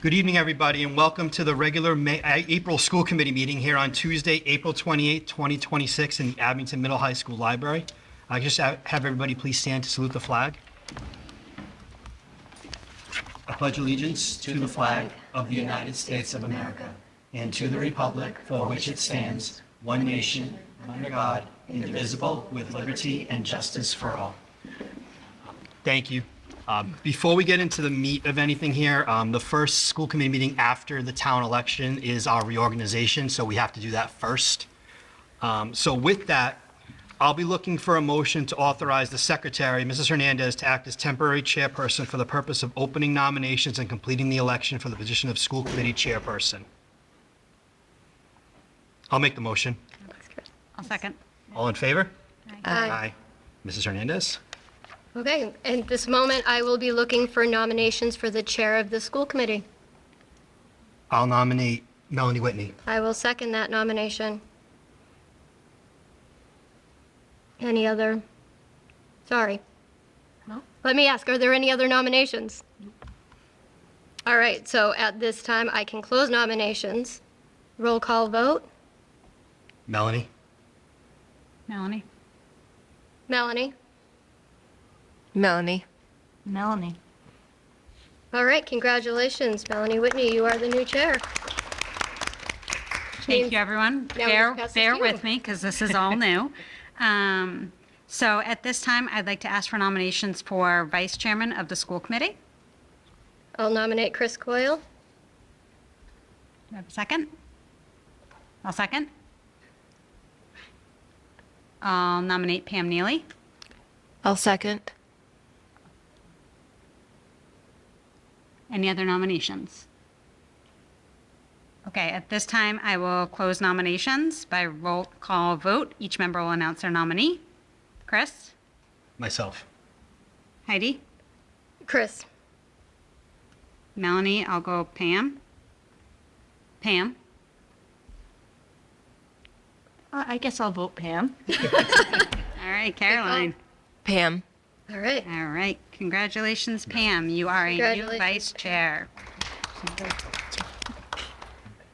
Good evening, everybody, and welcome to the regular April School Committee meeting here on Tuesday, April 28, 2026 in the Abington Middle High School Library. I just have everybody please stand to salute the flag. I pledge allegiance to the flag of the United States of America and to the republic for which it stands, one nation, under God, indivisible, with liberty and justice for all. Thank you. Before we get into the meat of anything here, the first school committee meeting after the town election is our reorganization, so we have to do that first. So with that, I'll be looking for a motion to authorize the secretary, Mrs. Hernandez, to act as temporary chairperson for the purpose of opening nominations and completing the election for the position of school committee chairperson. I'll make the motion. I'll second. All in favor? Aye. Mrs. Hernandez? Okay, at this moment, I will be looking for nominations for the chair of the school committee. I'll nominate Melanie Whitney. I will second that nomination. Any other? Sorry. No. Let me ask, are there any other nominations? All right, so at this time, I can close nominations. Roll call vote. Melanie? Melanie. Melanie? Melanie. Melanie. All right, congratulations, Melanie Whitney, you are the new chair. Thank you, everyone. Now we Bear, pass it bear to you. with me because this is all new. So at this time, I'd like to ask for nominations for vice chairman of the school committee. I'll nominate Chris Coyle. Do I have a second? I'll second. I'll nominate Pam Neely. I'll second. Any other nominations? Okay, at this time, I will close nominations by roll call vote. Each member will announce their nominee. Chris? Myself. Heidi? Chris. Melanie, I'll go Pam. Pam? I guess I'll vote Pam. All right, Caroline. Pam. All right. All right, congratulations, Pam. You are a new Congratulations. vice chair.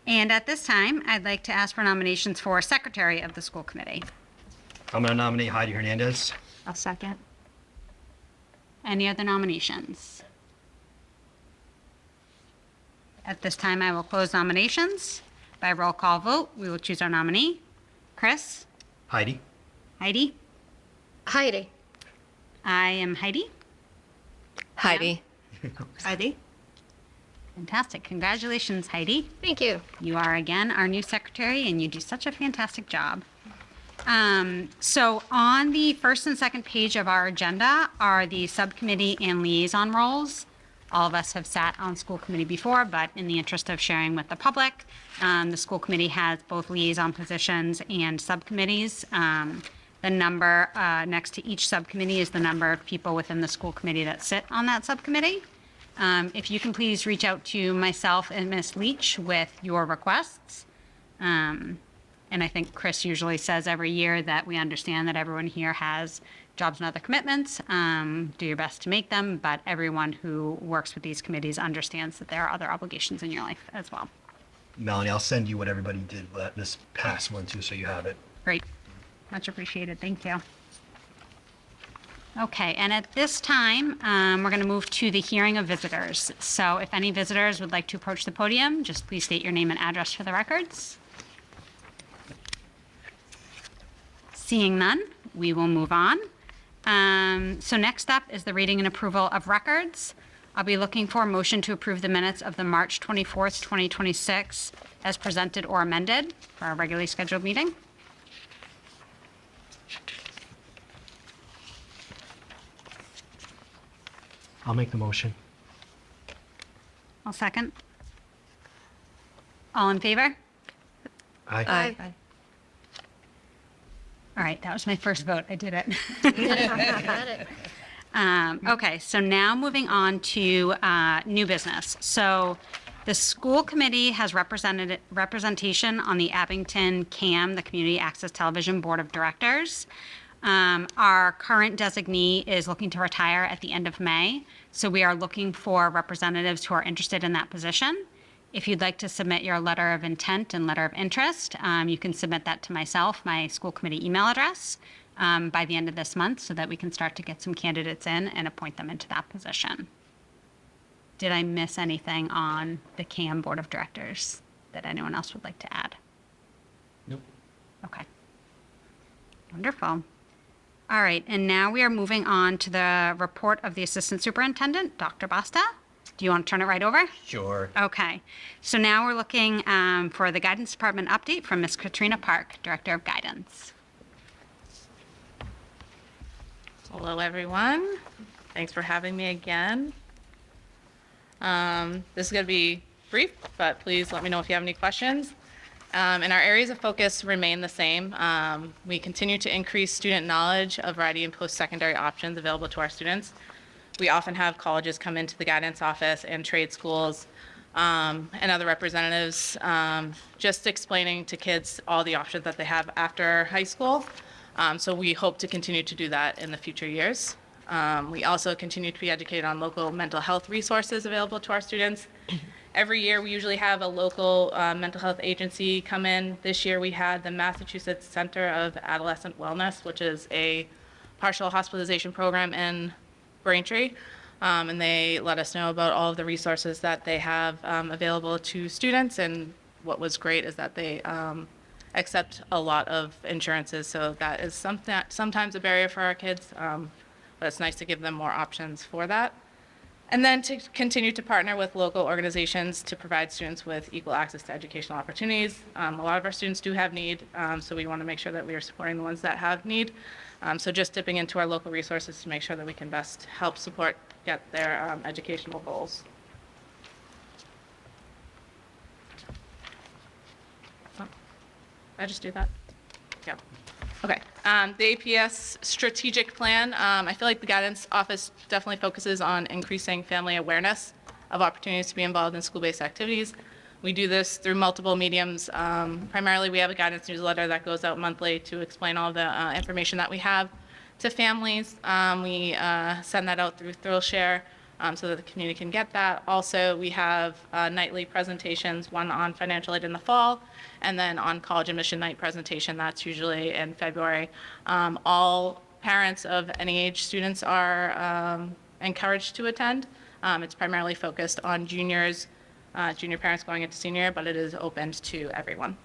And at this time, I'd like to ask for nominations for secretary of the school committee. I'm going to nominate Heidi Hernandez. I'll second. Any other nominations? At this time, I will close nominations. By roll call vote, we will choose our nominee. Chris? Heidi? Heidi? Heidi. I am Heidi. Heidi. Heidi. Fantastic. Congratulations, Heidi. Thank you. You are again our new secretary, and you do such a fantastic job. So on the first and second page of our agenda are the subcommittee and liaison roles. All of us have sat on school committee before, but in the interest of sharing with the public, the school committee has both liaison positions and subcommittees. The number next to each subcommittee is the number of people within the school committee that sit on that subcommittee. If you can please reach out to myself and Ms. Leach with your requests. And I think Chris usually says every year that we understand that everyone here has jobs and other commitments. Do your best to make them, but everyone who works with these committees understands that there are other obligations in your life as well. Melanie, I'll send you what everybody did this past one too, so you have it. Great. Much appreciated. Thank you. Okay, and at this time, we're going to move to the hearing of visitors. So if any visitors would like to approach the podium, just please state your name and address for the records. Seeing none, we will move on. So next up is the reading and approval of records. I'll be looking for a motion to approve the minutes of the March 24th, 2026 as presented or amended for our regularly scheduled meeting. I'll make the motion. I'll second. All in favor? Aye. Aye. All right, that was my first vote. I did it. Got it. Okay, so now moving on to new business. So the school committee has representation on the Abington CAM, the Community Access Television Board of Directors. Our current designee is looking to retire at the end of May, so we are looking for representatives who are interested in that position. If you'd like to submit your letter of intent and letter of interest, you can submit that to myself, my school committee email address, by the end of this month so that we can start to get some candidates in and appoint them into that position. Did I miss anything on the CAM Board of Directors that anyone else would like to add? Nope. Okay. Wonderful. All right, and now we are moving on to the report of the Assistant Superintendent, Dr. Basta. Do you want to turn it right over? Sure. Okay, so now we're looking for the Guidance Department update from Ms. Katrina Park, Director of Guidance. Hello, everyone. Thanks for having me again. This is going to be brief, but please let me know if you have any questions. And our areas of focus remain the same. We continue to increase student knowledge of variety and post-secondary options available to our students. We often have colleges come into the guidance office and trade schools and other representatives just explaining to kids all the options that they have after high school. So we hope to continue to do that in the future years. We also continue to be educated on local mental health resources available to our students. Every year, we usually have a local mental health agency come in. This year, we had the Massachusetts Center of Adolescent Wellness, which is a partial hospitalization program in Braintree. And they let us know about all of the resources that they have available to students. And what was great is that they accept a lot of insurances. So that is sometimes a barrier for our kids, but it's nice to give them more options for that. And then to continue to partner with local organizations to provide students with equal access to educational opportunities. A lot of our students do have need, so we want to make sure that we are supporting the ones that have need. So just dipping into our local resources to make sure that we can best help support, get their educational goals. Oh, did I just do that? Yeah. Okay. The APS strategic plan, I feel like the guidance office definitely focuses on increasing family awareness of opportunities to be involved in school-based activities. We do this through multiple mediums. Primarily, we have a guidance newsletter that goes out monthly to explain all the information that we have to families. We send that out through ThrillShare so that the community can get that. Also, we have nightly presentations, one on financial aid in the fall, and then on college admission night presentation, that's usually in February. All parents of any age students are encouraged to attend. It's primarily focused on juniors, junior parents going into senior, but it is open to everyone.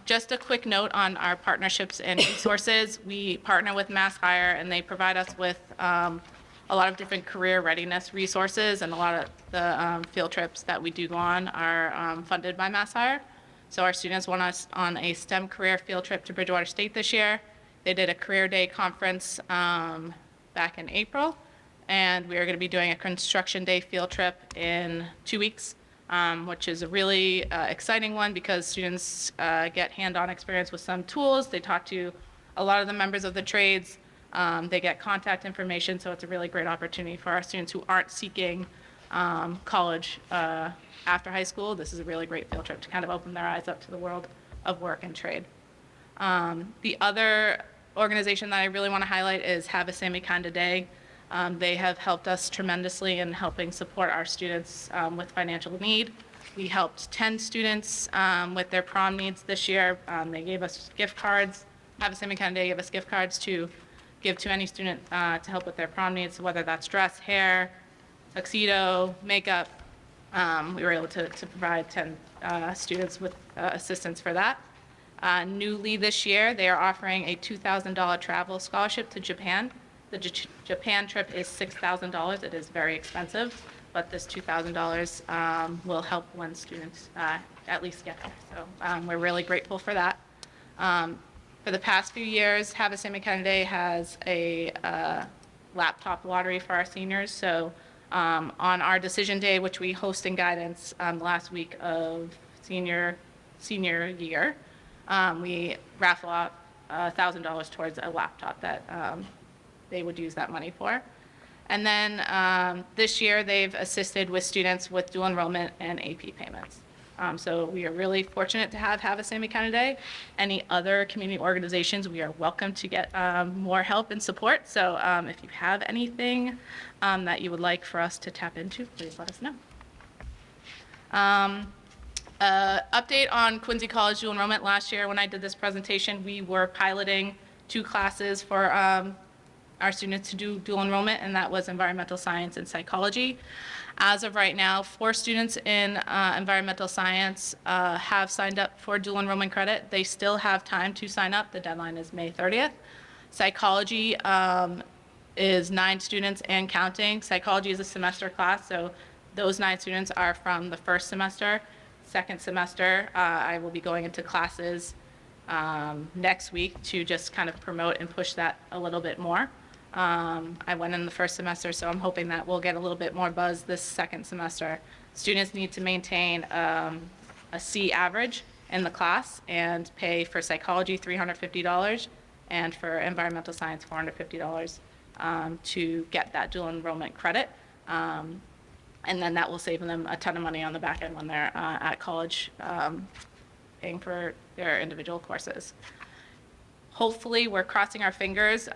Just a quick note on our partnerships and resources. We partner with Mass Hire, and they provide us with a lot of different career readiness resources, and a lot of the field trips that we do go on are funded by Mass Hire. So our students went us on a STEM career field trip to Bridgewater State this year. They did a career day conference back in April, and we are going to be doing a construction day field trip in 2 weeks. Which is a really exciting one because students get hands-on experience with some tools. They talk to a lot of the members of the trades. They get contact information, so it's a really great opportunity for our students who aren't seeking college after high school. This is a really great field trip to kind of open their eyes up to the world of work and trade. The other organization that I really want to highlight is Have a Sammy Kinda Day. They have helped us tremendously in helping support our students with financial need. We helped 10 students with their prom needs this year. They gave us gift cards. Have a Sammy Kinda Day gave us gift cards to give to any student to help with their prom needs, so whether that's dress, hair, tuxedo, makeup. We were able to provide 10 students with assistance for that. Newly this year, they are offering a $2,000 travel scholarship to Japan. The Japan trip is $6,000. It is very expensive, but this $2,000 will help when students at least get there. So we're really grateful for that. For the past few years, Have a Sammy Kinda Day has a laptop lottery for our seniors. So on our decision day, which we host in guidance the last week of senior year, we raffle out $1,000 towards a laptop that they would use that money for. And then this year, they've assisted with students with dual enrollment and AP payments. So we are really fortunate to have Havasu County Day. Any other community organizations, we are welcome to get more help and support. So if you have anything that you would like for us to tap into, please let us know. Update on Quincy College dual enrollment. Last year when I did this presentation, we were piloting 2 classes for our students to do dual enrollment, and that was environmental science and psychology. As of right now, 4 students in environmental science have signed up for dual enrollment credit. They still have time to sign up. The deadline is May 30th. Psychology is 9 students and counting. Psychology is a semester class, so those 9 students are from the first semester. Second semester, I will be going into classes next week to just kind of promote and push that a little bit more. I went in the first semester, so I'm hoping that we'll get a little bit more buzz this second semester. Students need to maintain a C average in the class and pay for psychology $350 and for environmental science $450 to get that dual enrollment credit. And then that will save them a ton of money on the back end when they're at college paying for their individual courses. Hopefully, we're crossing our fingers.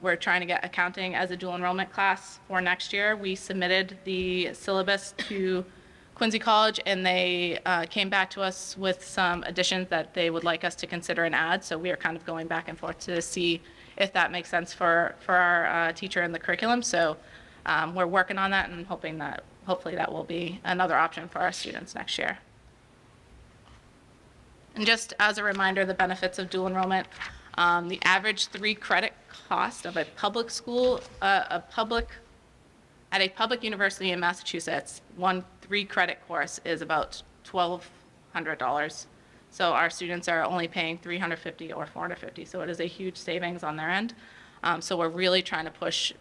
We're trying to get accounting as a dual enrollment class for next year. We submitted the syllabus to Quincy College, and they came back to us with some additions that they would like us to consider and add. So we are kind of going back and forth to see if that makes sense for our teacher in the curriculum. So we're working on that and hopefully that will be another option for our students next year. And just as a reminder, the benefits of dual enrollment. The average 3 credit cost of a public school, at a public university in Massachusetts, one 3 credit course is about $1,200. So our students are only paying $350 or $450. So it is a huge savings on their end. So we're really trying to push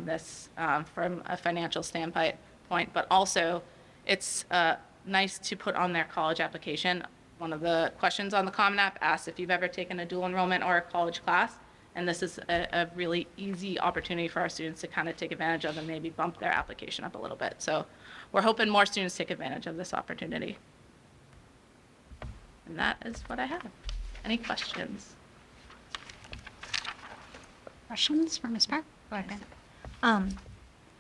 this from a financial standpoint, but also it's nice to put on their college application. One of the questions on the Common App asks if you've ever taken a dual enrollment or a college class, and this is a really easy opportunity for our students to kind of take advantage of and maybe bump their application up a little bit. So we're hoping more students take advantage of this opportunity. And that is what I have. Any questions? Questions for Ms. Park? Go ahead, Ben.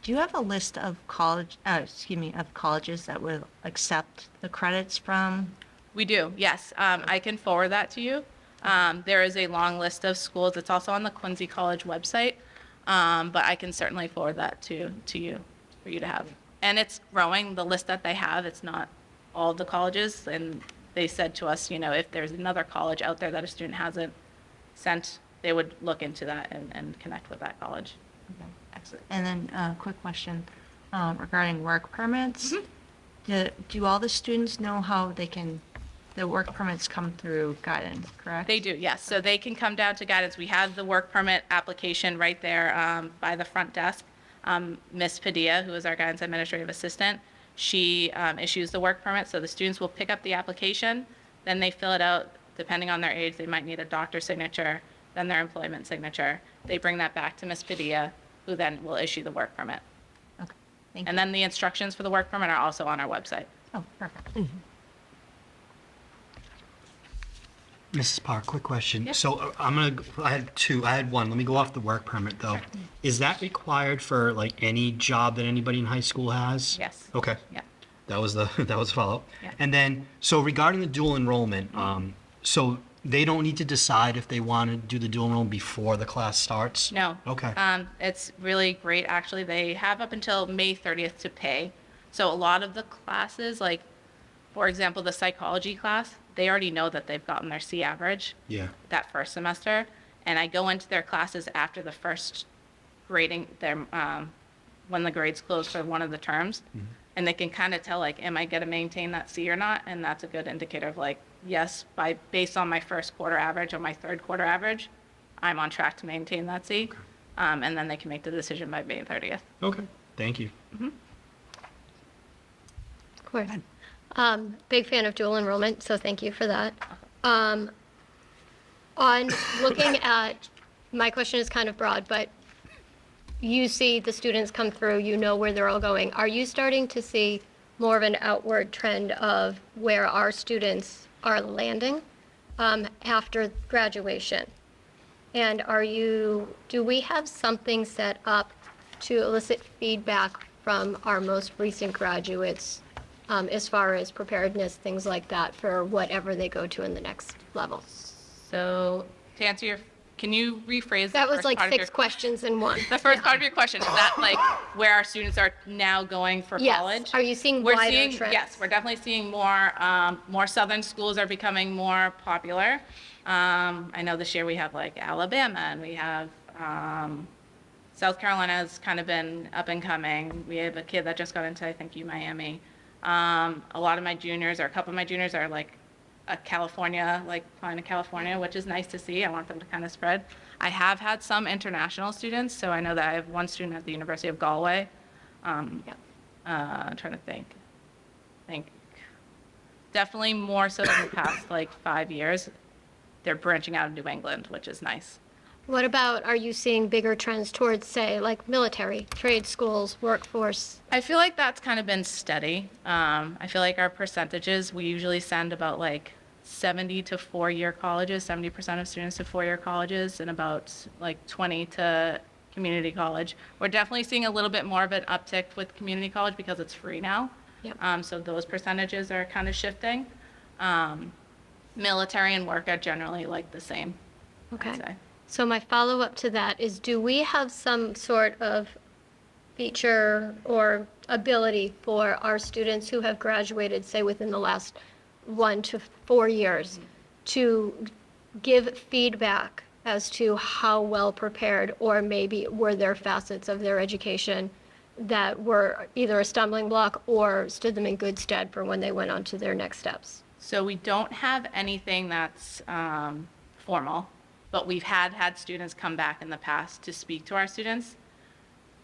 Do you have a list of colleges that will accept the credits from? We do, yes. I can forward that to you. There is a long list of schools. It's also on the Quincy College website, but I can certainly forward that to you for you to have. And it's growing, the list that they have. It's not all of the colleges, and they said to us, if there's another college out there that a student hasn't sent, they would look into that and connect with that college. Okay, excellent. And then quick question regarding work permits. Do all the students know how the work permits come through guidance, correct? They do, yes. So they can come down to guidance. We have the work permit application right there by the front desk. Miss Padilla, who is our guidance administrative assistant, she issues the work permit. So the students will pick up the application, then they fill it out. Depending on their age, they might need a doctor's signature, then their employment signature. They bring that back to Miss Padilla, who then will issue the work permit. Okay, thank you. And then the instructions for the work permit are also on our website. Oh, perfect. Mrs. Park, quick question. Yes. So I had one. Let me go off the work permit though. Sure. Is that required for like any job that anybody in high school has? Yes. Okay. Yeah. That was the follow-up. Yeah. And then, so regarding the dual enrollment, so they don't need to decide if they want to do the dual enrollment before the class starts? No. Okay. It's really great, actually. They have up until May 30th to pay. So a lot of the classes, like, for example, the psychology class, they already know that they've gotten their C average Yeah. that first semester. And I go into their classes after the first grading, when the grades close for one of the terms. And they can kind of tell, like, am I going to maintain that C or not? And that's a good indicator of, like, yes, based on my first quarter average or my third quarter average, I'm on track to maintain that C. And then they can make the decision by May 30th. Okay. Thank you. Of course. Big fan of dual enrollment, so thank you for that. On looking at, my question is kind of broad, but you see the students come through, you know where they're all going. Are you starting to see more of an outward trend of where our students are landing after graduation. And do we have something set up to elicit feedback from our most recent graduates as far as preparedness, things like that, for whatever they go to in the next level? So to answer can you rephrase That the was first like part of 6 your, questions in one. the first part of your question? Is that like where our students are now going for Yes. college? Are you seeing We're wider seeing, trends? yes, we're definitely seeing more southern schools are becoming more popular. I know this year we have like Alabama and we have South Carolina has kind of been up and coming. We have a kid that just got into, I think, Miami. A lot of my juniors, or a couple of my juniors, are like a California, like applying to California, which is nice to see. I want them to kind of spread. I have had some international students, so I know that I have one student at the University of Galway. I'm trying to think. Definitely more so than the past like 5 years. They're branching out in New England, which is nice. What about, are you seeing bigger trends towards, say, like military, trade schools, workforce? I feel like that's kind of been steady. I feel like our percentages, we usually send about like 70 to 4-year colleges, 70% of students to 4-year colleges, and about like 20 to community college. We're definitely seeing a little bit more of an uptick with community college because it's free now. Yep. So those percentages are kind of shifting. Military and work are generally like the same, Okay. I'd say. So my follow-up to that is, do we have some sort of feature or ability for our students who have graduated, say, within the last 1 to 4 years, to give feedback as to how well prepared, or maybe were there facets of their education that were either a stumbling block or stood them in good stead for when they went on to their next steps? So we don't have anything that's formal, but we've had students come back in the past to speak to our students.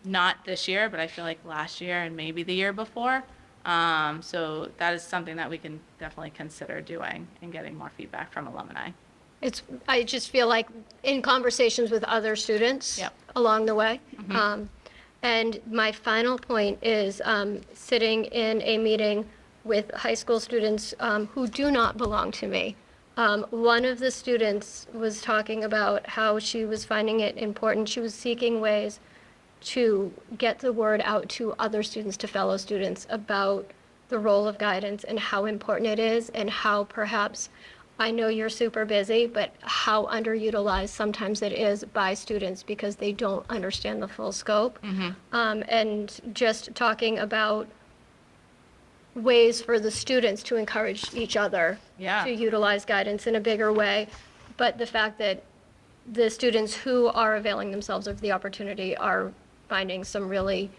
Not this year, but I feel like last year and maybe the year before. So that is something that we can definitely consider doing and getting more feedback from alumni. I just feel like in conversations with other students Yep. along the way. And my final point is sitting in a meeting with high school students who do not belong to me. One of the students was talking about how she was finding it important. She was seeking ways to get the word out to other students, to fellow students, about the role of guidance and how important it is, and how perhaps, I know you're super busy, but how underutilized sometimes it is by students because they don't understand the full scope. And just talking about ways for the students to encourage each other Yeah. to utilize guidance in a bigger way. But the fact that the students who are availing themselves of the opportunity are finding some really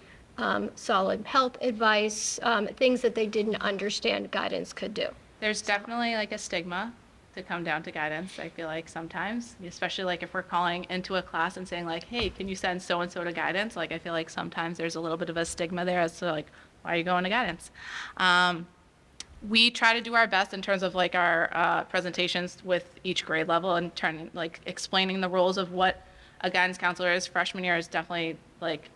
solid help, advice, things that they didn't understand guidance could do. There's definitely like a stigma to come down to guidance, I feel like sometimes, especially like if we're calling into a class and saying like, hey, can you send so-and-so to guidance? Like, I feel like sometimes there's a little bit of a stigma there as to like, why are you going to guidance? We try to do our best in terms of like our presentations with each grade level and explaining the roles of what a guidance counselor is. Freshman year is definitely like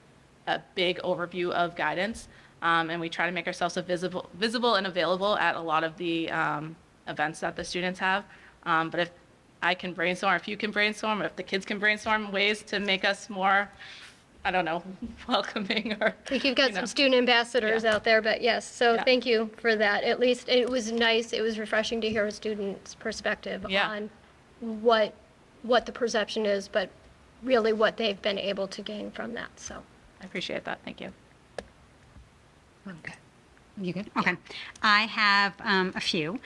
a big overview of guidance. And we try to make ourselves visible and available at a lot of the events that the students have. But if I can brainstorm, if you can brainstorm, if the kids can brainstorm ways to make us more, I don't know, welcoming or. I think you've got you know. some student ambassadors Yeah. out there, but yes, so Yeah. thank you for that. At least it was nice, it was refreshing to hear a student's perspective Yeah. on what the perception is, but really what they've been able to gain from that, so. I appreciate that. Thank you. Okay. You good? Okay. I have a few.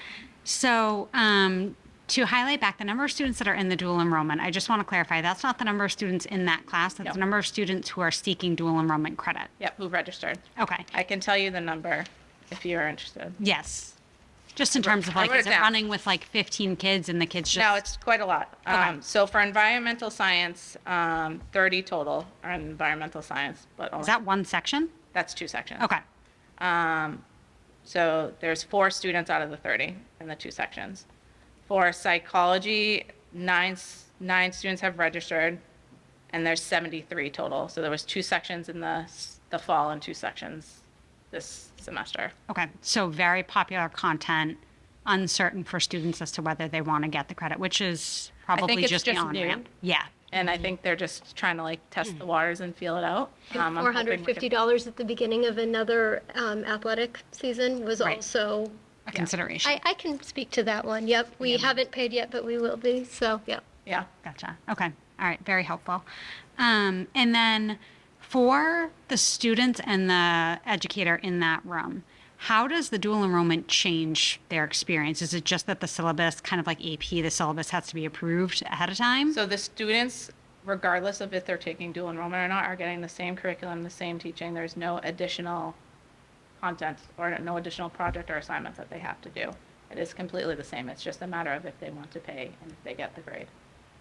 So to highlight back the number of students that are in the dual enrollment, I just want to clarify, that's not the number of students in that class, that's No. the number of students who are seeking dual enrollment credit. Yep, who registered. Okay. I can tell you the number if you are interested. Yes. Just in terms of I like, wrote is it it down. running with like 15 kids and the kids just? No, it's quite a lot. Okay. So for environmental science, 30 total are in environmental science, but only, Is that one section? that's 2 sections. Okay. So there's 4 students out of the 30 in the 2 sections. For psychology, 9 students have registered, and there's 73 total. So there was 2 sections in the fall and 2 sections this semester. Okay, so very popular content, uncertain for students as to whether they want to get the credit, which is probably it's just the just on-ramp. new. Yeah. And I think they're just trying to like test the waters and feel it out. I'm hoping we can- $450 at the beginning of another athletic season was Right. also, A consideration. I can speak to that one. Yep, we haven't paid yet, but we will be, so, yeah. Yeah. Gotcha. Okay. All right. Very helpful. And then for the students and the educator in that room, how does the dual enrollment change their experience? Is it just that the syllabus, kind of like AP, the syllabus has to be approved ahead of time? So the students, regardless of if they're taking dual enrollment or not, are getting the same curriculum, the same teaching. There's no additional content or no additional project or assignments that they have to do. It is completely the same. It's just a matter of if they want to pay and if they get the grade.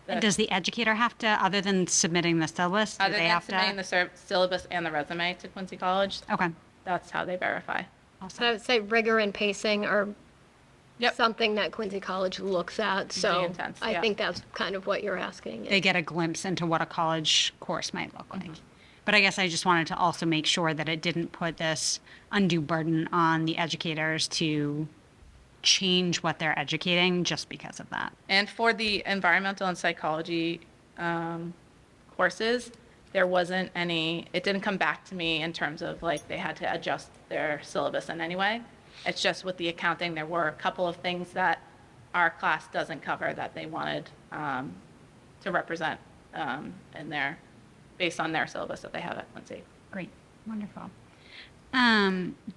And does the educator have to, other than submitting the syllabus, do Other they than have submitting to? the syllabus and the resume to Quincy College, Okay. that's how they verify. So I would say rigor and pacing are Yep. something that Quincy College looks at, so intense, I yeah. think that's kind of what you're asking. They get a glimpse into what a college course might look like. But I guess I just wanted to also make sure that it didn't put this undue burden on the educators to change what they're educating just because of that. And for the environmental and psychology courses, there wasn't any, it didn't come back to me in terms of like they had to adjust their syllabus in any way. It's just with the accounting, there were a couple of things that our class doesn't cover that they wanted to represent in their, based on their syllabus that they have at Quincy. Great, wonderful.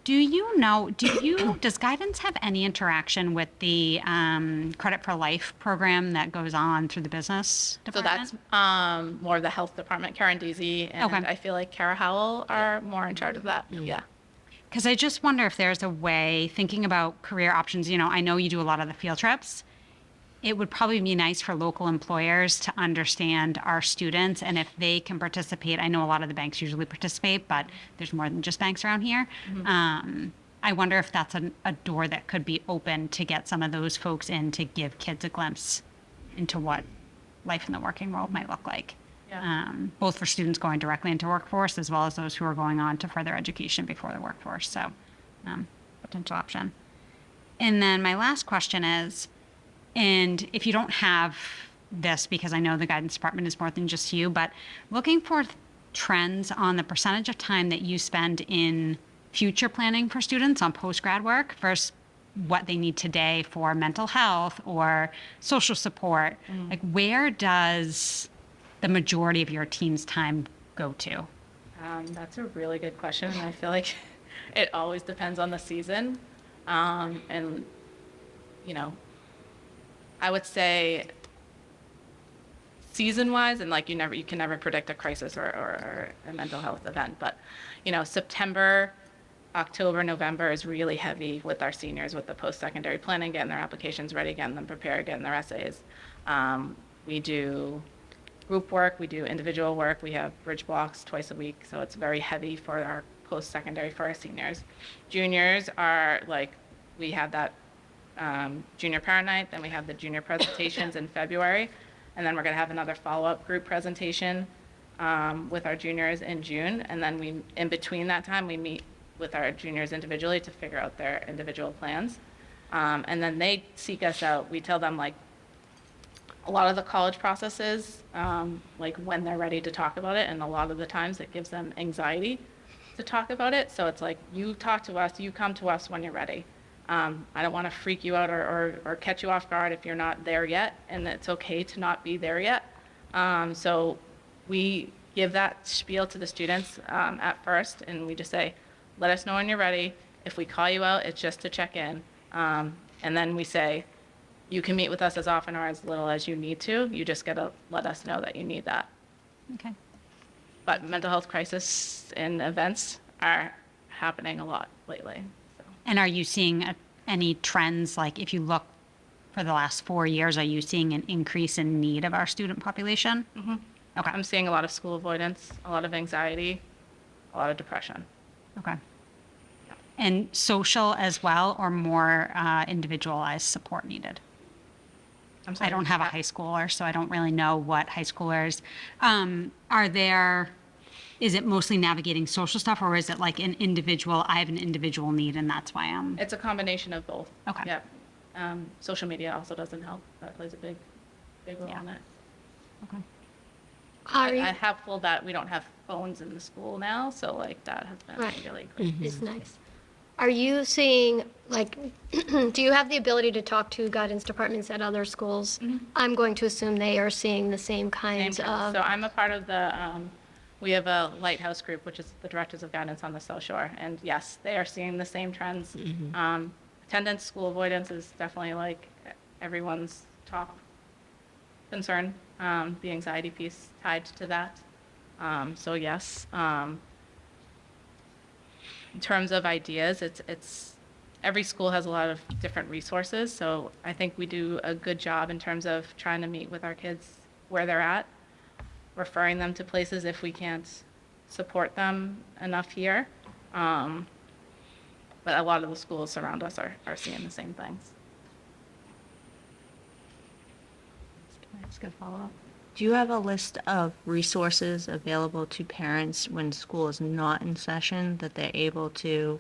Does guidance have any interaction with the Credit for Life program that goes on through the business So department? that's more of the health department. Karen Deasy and Okay. I feel like Kara Howell are more in charge of that. Yeah. Because I just wonder if there's a way, thinking about career options, I know you do a lot of the field trips. It would probably be nice for local employers to understand our students and if they can participate. I know a lot of the banks usually participate, but there's more than just banks around here. I wonder if that's a door that could be open to get some of those folks in to give kids a glimpse into what life in the working world might look like. Yeah. Both for students going directly into workforce as well as those who are going on to further education before the workforce. So, potential option. And then my last question is, and if you don't have this, because I know the guidance department is more than just you, but looking for trends on the percentage of time that you spend in future planning for students on post-grad work versus what they need today for mental health or social support. Like, where does the majority of your team's time go to? That's a really good question, and I feel like it always depends on the season. And, I would say season-wise, and like you can never predict a crisis or a mental health event, but, September, October, November is really heavy with our seniors with the post-secondary planning, getting their applications ready, getting them prepared, getting their essays. We do group work, we do individual work, we have bridge blocks twice a week, so it's very heavy for our post-secondary for our seniors. Juniors are like, we have that junior parent night, then we have the junior presentations in February, and then we're going to have another follow-up group presentation with our juniors in June, and then in between that time, we meet with our juniors individually to figure out their individual plans, and then they seek us out. We tell them like a lot of the college processes, like when they're ready to talk about it, and a lot of the times it gives them anxiety to talk about it. So it's like, you talk to us, you come to us when you're ready. I don't want to freak you out or catch you off guard if you're not there yet, and it's okay to not be there yet. So we give that spiel to the students at first, and we just say, let us know when you're ready. If we call you out, it's just to check in. And then we say, you can meet with us as often or as little as you need to. You just got to let us know that you need that. Okay. But mental health crisis and events are happening a lot lately. So. And are you seeing any trends, like if you look for the last 4 years, are you seeing an increase in need of our student population? Mm-hmm. Okay. I'm seeing a lot of school avoidance, a lot of anxiety, a lot of depression. Okay. And social as well, or more individualized support needed? I'm sorry. I don't have a high schooler, so I don't really know what high schoolers, are there is it mostly navigating social stuff, or is it like an individual, I have an individual need and that's why I'm, It's a combination of both. Okay. Yep. Social media also doesn't help. That plays a big role Yeah. in it. okay. Ari, I have pulled that we don't have phones in the school now, so like that has been Right. really great. is nice. Are you seeing, like, do you have the ability to talk to guidance departments at other schools? I'm going to assume they are seeing the same Same kinds time. of. So I'm a part of the, we have a lighthouse group, which is the directors of guidance on the South Shore. And yes, they are seeing the same trends. Attendance, school avoidance is definitely like everyone's top concern. The anxiety piece tied to that. So yes, in terms of ideas, it's every school has a lot of different resources. So I think we do a good job in terms of trying to meet with our kids where they're at, referring them to places if we can't support them enough here. But a lot of the schools around us are seeing the same things. That's a good follow-up. Do you have a list of resources available to parents when school is not in session that they're able to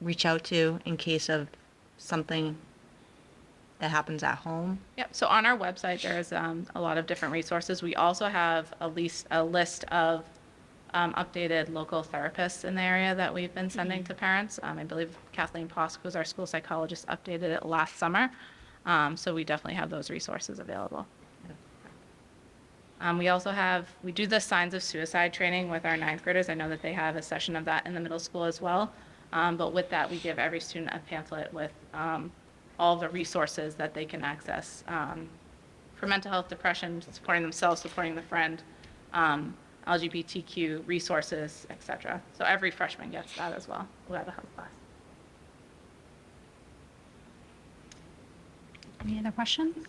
reach out to in case of something that happens at home? Yep. So on our website, there's a lot of different resources. We also have a list of updated local therapists in the area that we've been sending to parents. I believe Kathleen Posk, who's our school psychologist, updated it last summer. So we definitely have those resources available. We do the signs of suicide training with our ninth graders. I know that they have a session of that in the middle school as well. But with that, we give every student a pamphlet with all the resources that they can access for mental health, depression, supporting themselves, supporting the friend, LGBTQ resources, etc. So every freshman gets that as well who have a health class. Any other questions?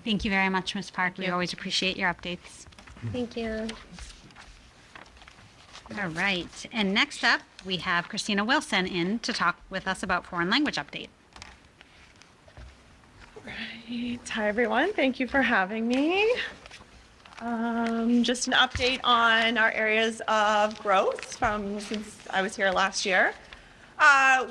Thank you very much, Ms. Park. We you. always appreciate your updates. Thank you. All right, and next up, we have Christina Wilson in to talk with us about foreign language update. Right. Hi, everyone. Thank you for having me. Just an update on our areas of growth from since I was here last year.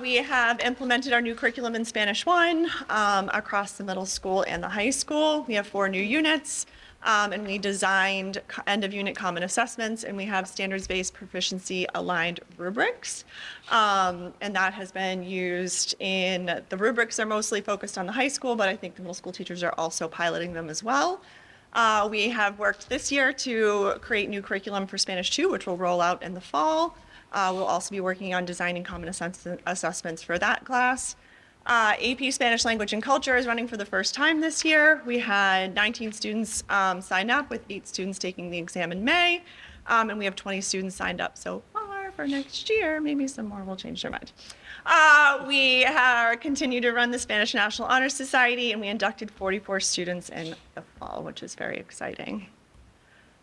We have implemented our new curriculum in Spanish 1 across the middle school and the high school. We have 4 new units, and we designed end-of-unit common assessments, and we have standards-based proficiency aligned rubrics. And that has been used in, the rubrics are mostly focused on the high school, but I think the middle school teachers are also piloting them as well. We have worked this year to create new curriculum for Spanish 2, which will roll out in the fall. We'll also be working on designing common assessments for that class. AP Spanish Language and Culture is running for the first time this year. We had 19 students sign up, with 8 students taking the exam in May. And we have 20 students signed up so far for next year. Maybe some more will change their mind. We continue to run the Spanish National Honor Society, and we inducted 44 students in the fall, which is very exciting.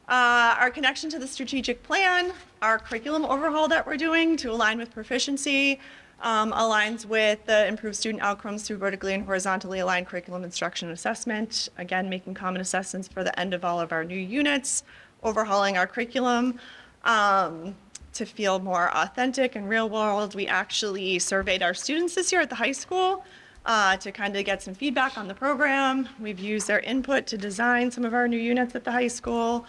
Our connection to the strategic plan, our curriculum overhaul that we're doing to align with proficiency, aligns with the improved student outcomes through vertically and horizontally aligned curriculum instruction and assessment. Again, making common assessments for the end of all of our new units, overhauling our curriculum to feel more authentic and real world. We actually surveyed our students this year at the high school to kind of get some feedback on the program. We've used their input to design some of our new units at the high school.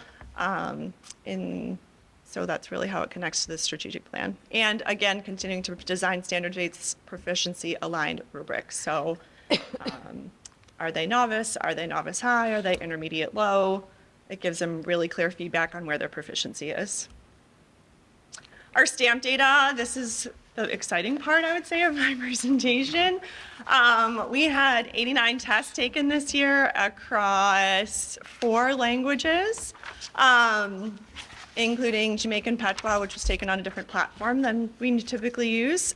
So that's really how it connects to the strategic plan. And again, continuing to design standard-based proficiency aligned rubrics. So are they novice? Are they novice high? Are they intermediate low? It gives them really clear feedback on where their proficiency is. Our stamp data, this is the exciting part, I would say, of my presentation. We had 89 tests taken this year across 4 languages, including Jamaican Patois, which was taken on a different platform than we typically use.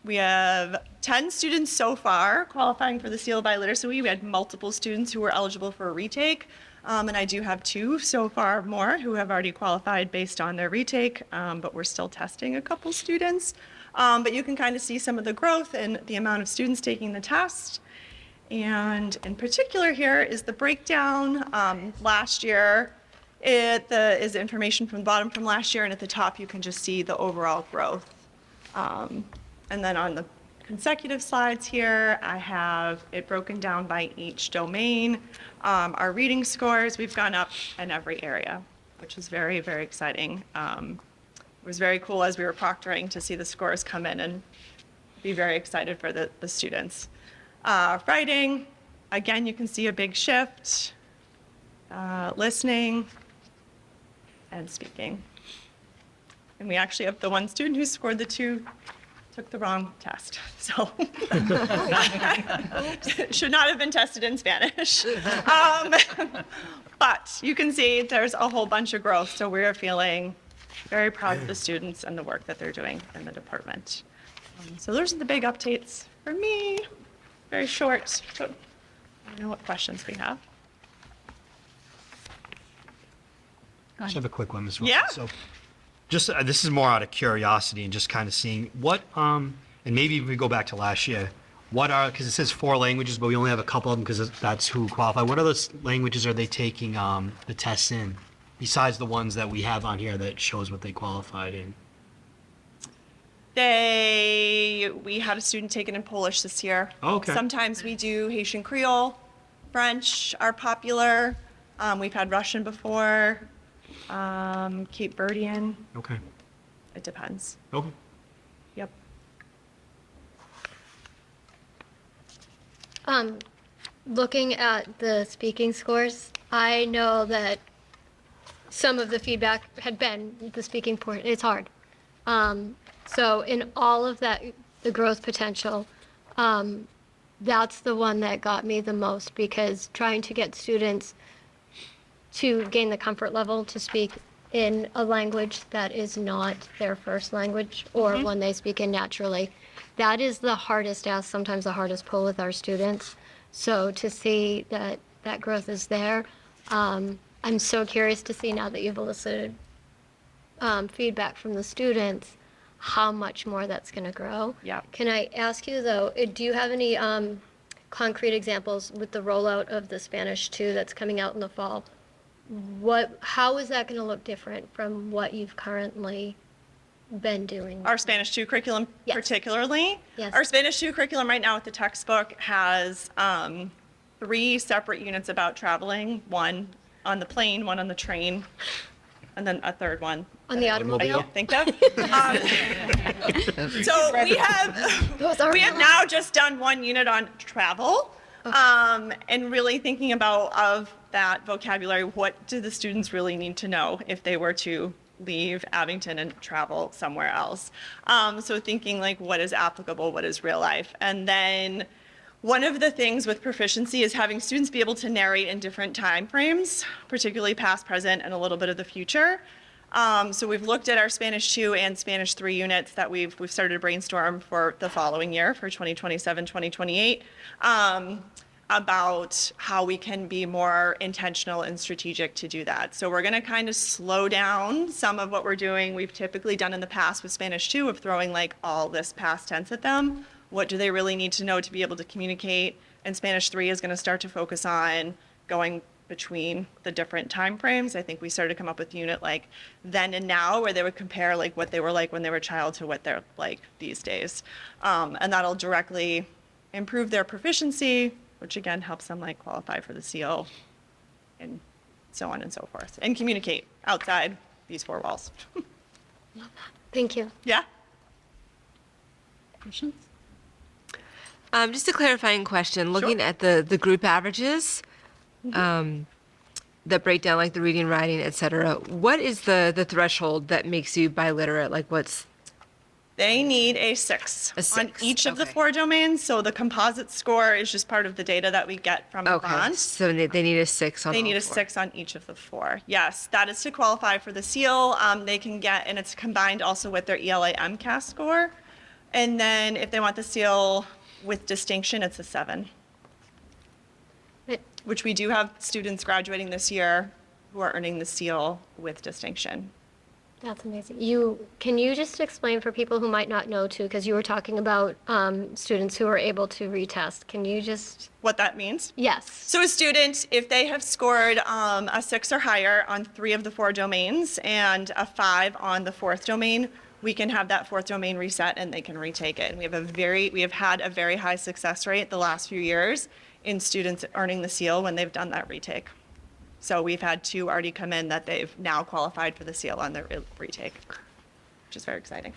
We have 10 students so far qualifying for the Seal by Literacy. We had multiple students who were eligible for a retake. And I do have 2 so far more who have already qualified based on their retake, but we're still testing a couple students. But you can kind of see some of the growth in the amount of students taking the test. And in particular here is the breakdown. Last year, is information from the bottom from last year, and at the top you can just see the overall growth. And then on the consecutive slides here, I have it broken down by each domain. Our reading scores, we've gone up in every area, which is very, very exciting. It was very cool as we were proctoring to see the scores come in and be very excited for the students. Writing, again, you can see a big shift. Listening and speaking. And we actually have the one student who scored the 2 took the wrong test. So should not have been tested in Spanish. But you can see there's a whole bunch of growth. So we're feeling very proud of the students and the work that they're doing in the department. So those are the big updates for me. Very short. So I don't know what questions we have. I just have a quick one, Ms. Yeah. Wilson. So just, this is more out of curiosity and just kind of seeing what, and maybe if we go back to last year, what are, because it says 4 languages, but we only have a couple of them because that's who qualify. What other languages are they taking the tests in, besides the ones that we have on here that shows what they qualified in? We had a student take it in Polish this year. Oh, okay. Sometimes we do Haitian Creole, French are popular. We've had Russian before, Cape Verdean. Okay. It depends. Okay. Yep. Looking at the speaking scores, I know that some of the feedback had been the speaking part. It's hard. So in all of that, the growth potential, that's the one that got me the most, because trying to get students to gain the comfort level to speak in a language that is not their first language or one they speak in naturally, that is the hardest ask, sometimes the hardest pull with our students. So to see that that growth is there, I'm so curious to see, now that you've elicited feedback from the students, how much more that's going to grow. Yeah. Can I ask you, though, do you have any concrete examples with the rollout of the Spanish 2 that's coming out in the fall? How is that going to look different from what you've currently been doing? Our Spanish 2 curriculum Yes. particularly. Yes. Our Spanish 2 curriculum right now with the textbook has 3 separate units about traveling, 1 on the plane, 1 on the train, and then a 3rd one. On the I automobile? can't think of. So we have now just done 1 unit on travel, and really thinking about of that vocabulary, what do the students really need to know if they were to leave Abington and travel somewhere else? So thinking like what is applicable, what is real life, and then one of the things with proficiency is having students be able to narrate in different time frames, particularly past, present, and a little bit of the future. So we've looked at our Spanish 2 and Spanish 3 units that we've started to brainstorm for the following year, for 2027, 2028, about how we can be more intentional and strategic to do that. So we're going to kind of slow down some of what we're doing. We've typically done in the past with Spanish 2 of throwing like all this past tense at them. What do they really need to know to be able to communicate? And Spanish 3 is going to start to focus on going between the different time frames. I think we started to come up with a unit like then and now, where they would compare like what they were like when they were a child to what they're like these days. And that'll directly improve their proficiency, which again helps them like qualify for the CO and so on and so forth, and communicate outside these 4 walls. Thank you. Yeah? Questions? Just a clarifying question. Looking at the group averages that break down like the reading, writing, et cetera, what is the threshold that makes you biliterate? Like what's They need a 6 A on 6, each of the okay. 4 domains. So the composite score is just part of the data that we get from okay? Avant. So they need a 6 on. They all need a 4. 6 on each of the 4. Yes, that is to qualify for the seal. They can get, and it's combined also with their ELA MCAS score. And then if they want the seal with distinction, it's a 7, which we do have students graduating this year who are earning the seal with distinction. That's amazing. Can you just explain for people who might not know too, because you were talking about students who are able to retest. Can you just, What that means? yes. So a student, if they have scored a 6 or higher on 3 of the 4 domains and a 5 on the 4th domain, we can have that 4th domain reset and they can retake it. And we have had a very high success rate the last few years in students earning the seal when they've done that retake. So we've had 2 already come in that they've now qualified for the seal on their retake, which is very exciting.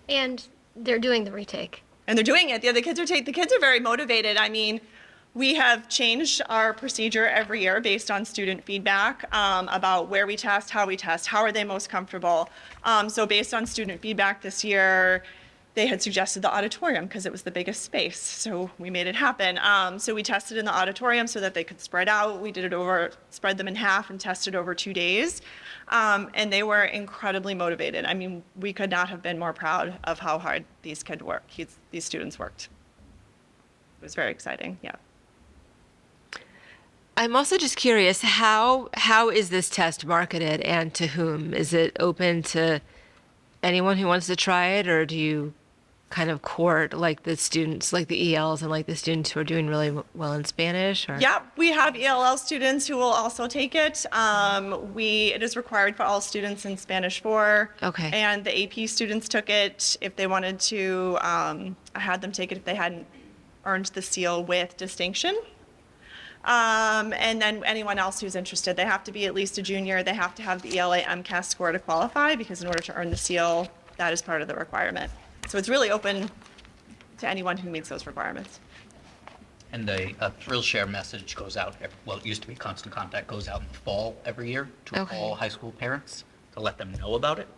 And they're doing the retake. And they're doing it. The kids are very motivated. I mean, we have changed our procedure every year based on student feedback about where we test, how are they most comfortable. So based on student feedback this year, they had suggested the auditorium because it was the biggest space. So we made it happen. So we tested in the auditorium so that they could spread out. We did it spread them in half and tested over 2 days. And they were incredibly motivated. I mean, we could not have been more proud of how hard these students worked. It was very exciting, yeah. I'm also just curious, how is this test marketed and to whom? Is it open to anyone who wants to try it, or do you kind of court like the students, like the ELs and like the students who are doing really well in Spanish? Or? Yeah, we have ELL students who will also take it. It is required for all students in Spanish 4. Okay. And the AP students took it if they wanted to. I had them take it if they hadn't earned the seal with distinction. And then anyone else who's interested, they have to be at least a junior. They have to have the ELA MCAS score to qualify, because in order to earn the seal, that is part of the requirement. So it's really open to anyone who meets those requirements. And a thrill share message goes out, well, it used to be Constant Contact, goes out in the fall every year to Okay. all high school parents to let them know about it.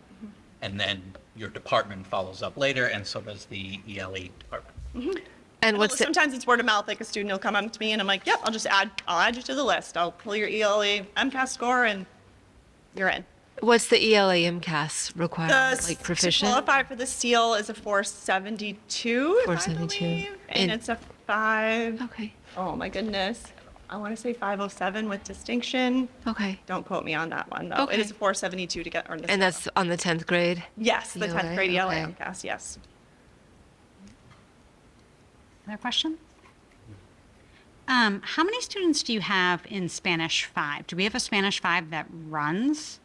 And then your department follows up later, and so does the ELE department. And what's the, Sometimes it's word of mouth. Like a student will come up to me and I'm like, yep, I'll add you to the list. I'll pull your ELA MCAS score and you're in. what's the ELA MCAS requirement? Like To proficient? qualify for the seal is a 472, 472. and And- it's a 5. Okay. Oh my goodness. I want to say 507 with distinction. Okay. Don't quote me on that one though. Okay. It is a 472 to earn the seal. And that's on the 10th grade? Yes, the 10th grade ELA okay. MCAS, yes. Other questions? How many students do you have in Spanish 5? Do we have a Spanish 5 that runs?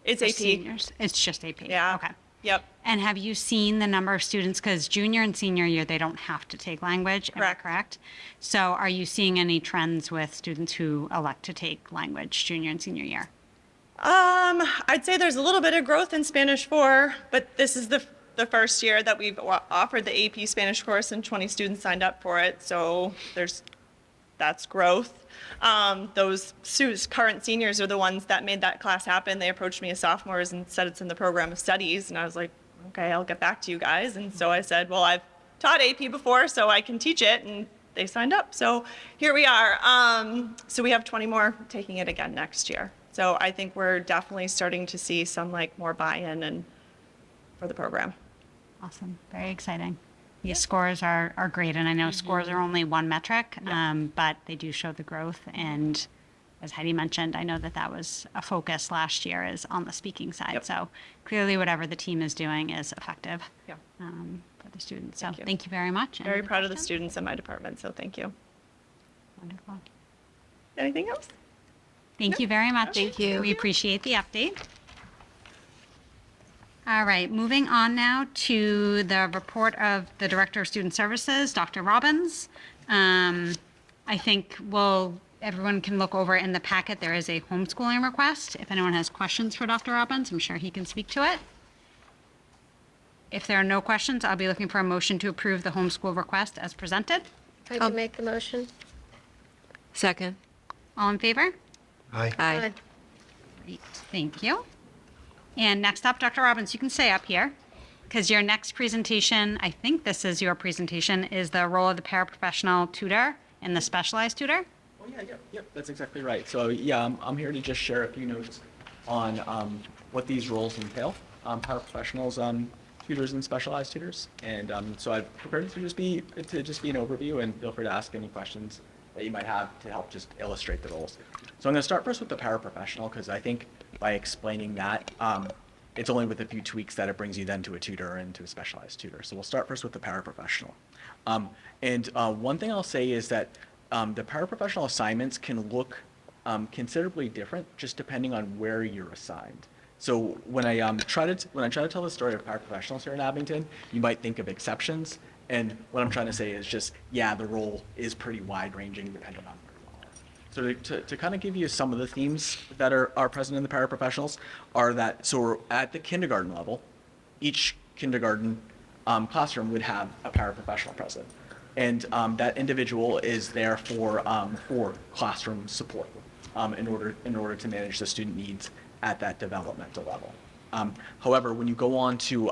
It's for AP. seniors? It's just AP? Yeah. Okay. Yep. And have you seen the number of students, because junior and senior year, they don't have to take language, am I Correct. correct? So are you seeing any trends with students who elect to take language junior and senior year? I'd say there's a little bit of growth in Spanish 4, but this is the first year that we've offered the AP Spanish course and 20 students signed up for it. So that's growth. Those current seniors are the ones that made that class happen. They approached me as sophomores and said it's in the program of studies. And I was like, okay, I'll get back to you guys. And so I said, well, I've taught AP before, so I can teach it. And they signed up. So here we are. So we have 20 more taking it again next year. So I think we're definitely starting to see some more buy-in and for the program. Awesome, very exciting. These scores are great, and I know scores are only one metric, but they do show the growth. And as Heidi mentioned, I know that was a focus last year, is on the speaking side. Yep. So clearly, whatever the team is doing is effective Yeah. for the students. So Thank you. thank you very much. Very Any proud of the questions? students in my department, so thank you. Wonderful. Anything else? Thank you very much. Thank you. We appreciate the update. All right, moving on now to the report of the Director of Student Services, Dr. Robbins. I think everyone can look over in the packet. There is a homeschooling request. If anyone has questions for Dr. Robbins, I'm sure he can speak to it. If there are no questions, I'll be looking for a motion to approve the homeschool request as presented. I can make the motion. Second? All in favor? Aye. Aye. Great, thank you. And next up, Dr. Robbins, you can stay up here, because your next presentation, I think this is your presentation, is the role of the paraprofessional tutor and the specialized tutor. Oh, yeah, that's exactly right. So, yeah, I'm here to just share a few notes on what these roles entail, paraprofessionals, tutors and specialized tutors. And so I've prepared it to just be an overview, and feel free to ask any questions that you might have to help just illustrate the roles. So I'm going to start first with the paraprofessional, because I think by explaining that, it's only with a few tweaks that it brings you then to a tutor and to a specialized tutor. So we'll start first with the paraprofessional. One thing I'll say is that the paraprofessional assignments can look considerably different just depending on where you're assigned. So when I try to tell the story of paraprofessionals here in Abington, you might think of exceptions. And what I'm trying to say is just, yeah, the role is pretty wide ranging depending on where you are. So to kind of give you some of the themes that are present in the paraprofessionals are that, so we're at the kindergarten level, each kindergarten classroom would have a paraprofessional present. And that individual is there for classroom support in order to manage the student needs at that developmental level. However, when you go on to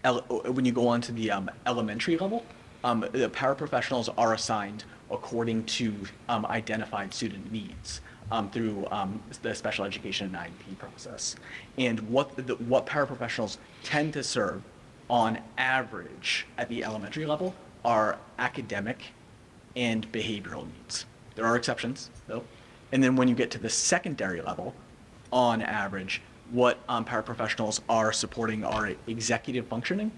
the elementary level, the paraprofessionals are assigned according to identified student needs through the special education and IEP process. And what paraprofessionals tend to serve on average at the elementary level are academic and behavioral needs. There are exceptions, though. And then when you get to the secondary level, on average, what paraprofessionals are supporting are executive functioning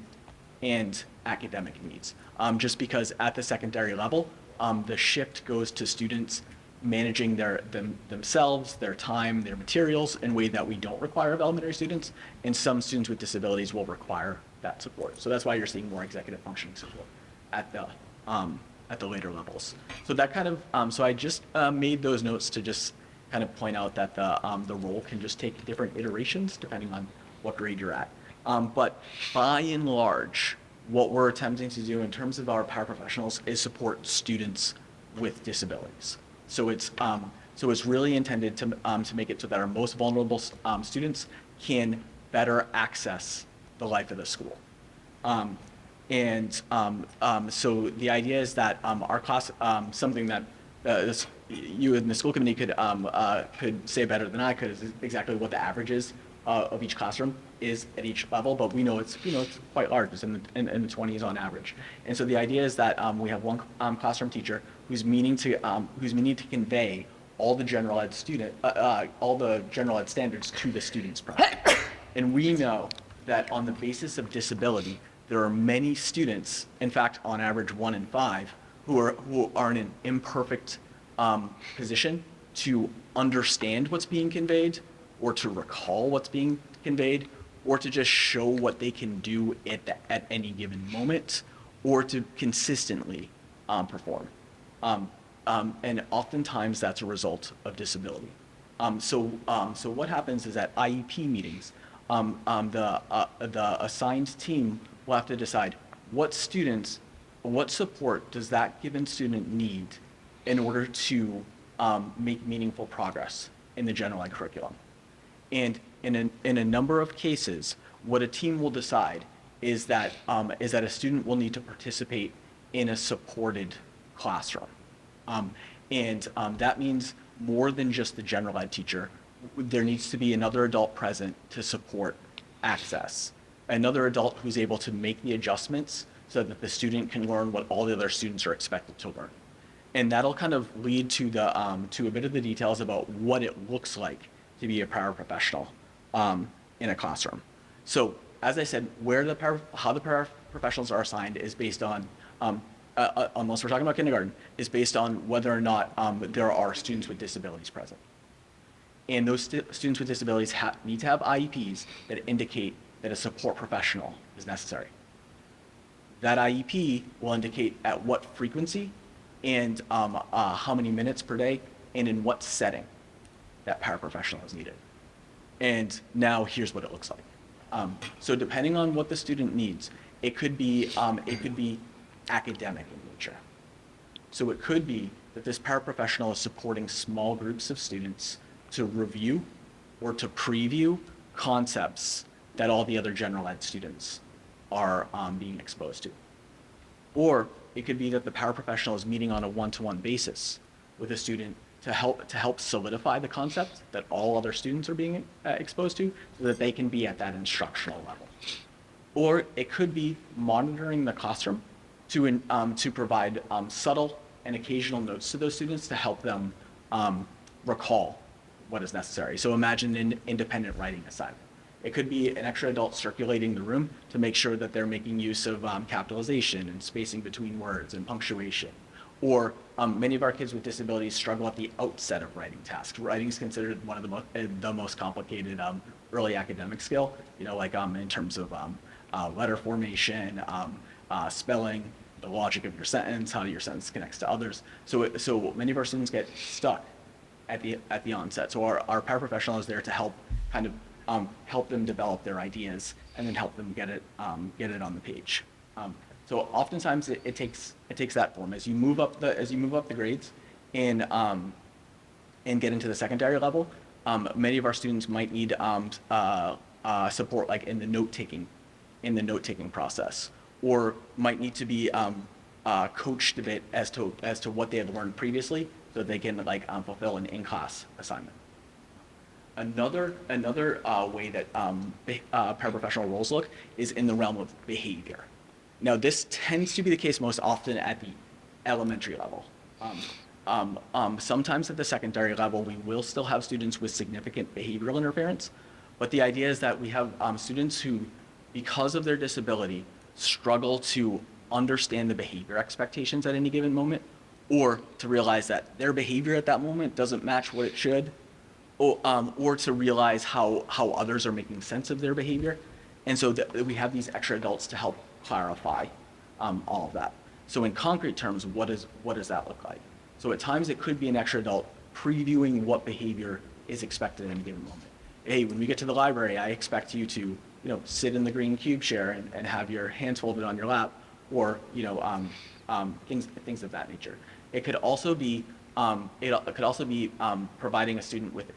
and academic needs. Just because at the secondary level, the shift goes to students managing themselves, their time, their materials in a way that we don't require of elementary students, and some students with disabilities will require that support. So that's why you're seeing more executive functioning support at the later levels. So that kind of, so I just made those notes to just kind of point out that the role can just take different iterations depending on what grade you're at. But by and large, what we're attempting to do in terms of our paraprofessionals is support students with disabilities. So it's really intended to make it so that our most vulnerable students can better access the life of the school. So the idea is that our class, something that you and the school committee could say better than I could, is exactly what the average is of each classroom is at each level, but we know it's quite large. It's in the 20s on average. And so the idea is that we have one classroom teacher who's meaning to convey all the general ed standards to the students present. And we know that on the basis of disability, there are many students, in fact, on average 1 in 5, who are in an imperfect position to understand what's being conveyed, or to recall what's being conveyed, or to just show what they can do at any given moment, or to consistently perform. And oftentimes that's a result of disability. So what happens is at IEP meetings, the assigned team will have to decide what support does that given student need in order to make meaningful progress in the general ed curriculum. And in a number of cases, what a team will decide is that a student will need to participate in a supported classroom. That means more than just the general ed teacher. There needs to be another adult present to support access. Another adult who's able to make the adjustments so that the student can learn what all the other students are expected to learn. And that'll kind of lead to a bit of the details about what it looks like to be a paraprofessional in a classroom. So as I said, how the paraprofessionals are assigned is based on, unless we're talking about kindergarten, is based on whether or not there are students with disabilities present. And those students with disabilities need to have IEPs that indicate that a support professional is necessary. That IEP will indicate at what frequency and how many minutes per day and in what setting that paraprofessional is needed. And now here's what it looks like. So depending on what the student needs, it could be academic in nature. So it could be that this paraprofessional is supporting small groups of students to review or to preview concepts that all the other general ed students are being exposed to. Or it could be that the paraprofessional is meeting on a one-to-one basis with a student to help solidify the concept that all other students are being exposed to, so that they can be at that instructional level. Or it could be monitoring the classroom to provide subtle and occasional notes to those students to help them recall what is necessary. So imagine an independent writing assignment. It could be an extra adult circulating the room to make sure that they're making use of capitalization and spacing between words and punctuation. Or many of our kids with disabilities struggle at the outset of writing tasks. Writing is considered one of the most complicated early academic skill, like in terms of letter formation, spelling, the logic of your sentence, how your sentence connects to others. So many of our students get stuck at the onset. So our paraprofessional is there to help kind of help them develop their ideas and then help them get it on the page. So oftentimes it takes that form as you move up the grades and get into the secondary level. Many of our students might need support like in the note taking process, or might need to be coached a bit as to what they have learned previously, so they can fulfill an in-class assignment. Another way that paraprofessional roles look is in the realm of behavior. Now, this tends to be the case most often at the elementary level. Sometimes at the secondary level, we will still have students with significant behavioral interference, but the idea is that we have students who, because of their disability, struggle to understand the behavior expectations at any given moment, or to realize that their behavior at that moment doesn't match what it should, or to realize how others are making sense of their behavior. And so we have these extra adults to help clarify all of that. So in concrete terms, what does that look like? So at times it could be an extra adult previewing what behavior is expected at any given moment. Hey, when we get to the library, I expect you to sit in the green cube chair and have your hands folded on your lap, or things of that nature. It could also be providing a student with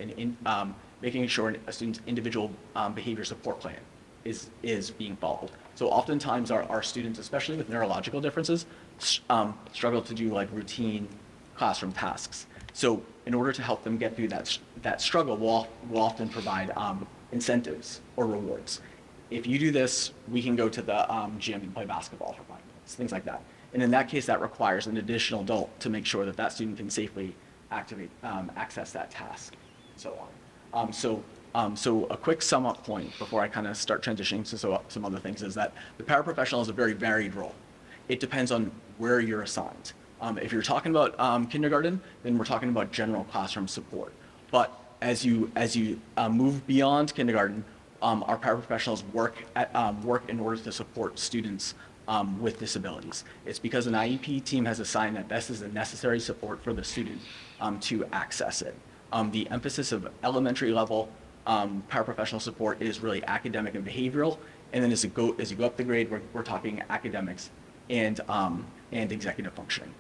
making sure a student's individual behavior support plan is being followed. So oftentimes our students, especially with neurological differences, struggle to do like routine classroom tasks. So in order to help them get through that struggle, we'll often provide incentives or rewards. If you do this, we can go to the gym and play basketball for 5 minutes, things like that. And in that case, that requires an additional adult to make sure that student can safely access that task, and so on. So a quick sum up point before I kind of start transitioning to some other things is that the paraprofessional is a very varied role. It depends on where you're assigned. If you're talking about kindergarten, then we're talking about general classroom support. But as you move beyond kindergarten, our paraprofessionals work in order to support students with disabilities. It's because an IEP team has assigned that this is a necessary support for the student to access it. The emphasis of elementary level paraprofessional support is really academic and behavioral, and then as you go up the grade, we're talking academics and executive functioning.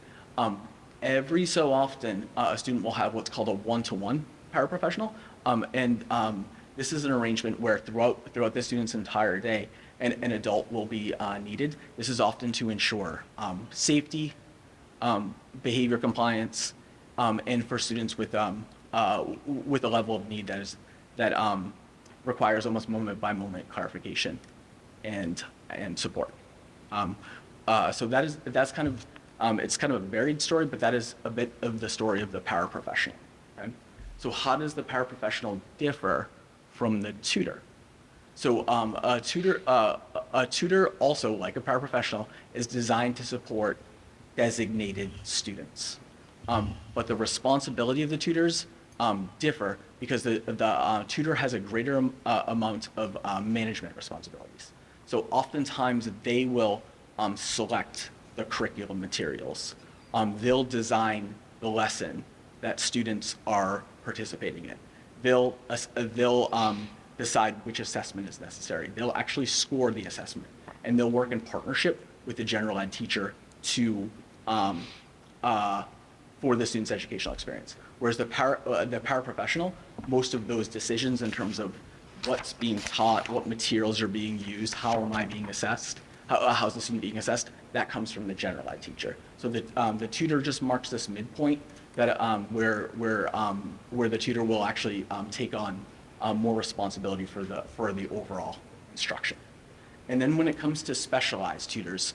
Every so often, a student will have what's called a one-to-one paraprofessional, and this is an arrangement where throughout the student's entire day, an adult will be needed. This is often to ensure safety, behavior compliance, and for students with a level of need that requires almost moment-by-moment clarification and support. So that's kind of it's kind of a varied story, but that is a bit of the story of the paraprofessional. Okay? So how does the paraprofessional differ from the tutor? So a tutor also, like a paraprofessional, is designed to support designated students. But the responsibility of the tutors differ because the tutor has a greater amount of management responsibilities. So oftentimes they will select the curriculum materials. They'll design the lesson that students are participating in. They'll decide which assessment is necessary. They'll actually score the assessment, and they'll work in partnership with the general ed teacher to for the student's educational experience. Whereas the paraprofessional, most of those decisions in terms of what's being taught, what materials are being used, how am I being assessed, how's the student being assessed, that comes from the general ed teacher. So the tutor just marks this midpoint that where the tutor will actually take on more responsibility for the overall instruction. And then when it comes to specialized tutors,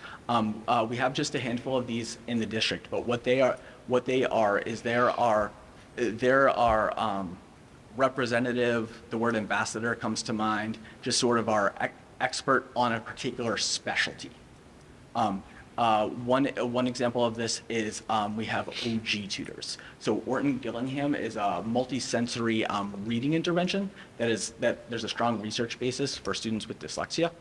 we have just a handful of these in the district, but what they are is there are representative, the word ambassador comes to mind, just sort of our expert on a particular specialty. One example of this is we have OG tutors. So Orton Gillingham is a multisensory reading intervention that there's a strong research basis for students with dyslexia.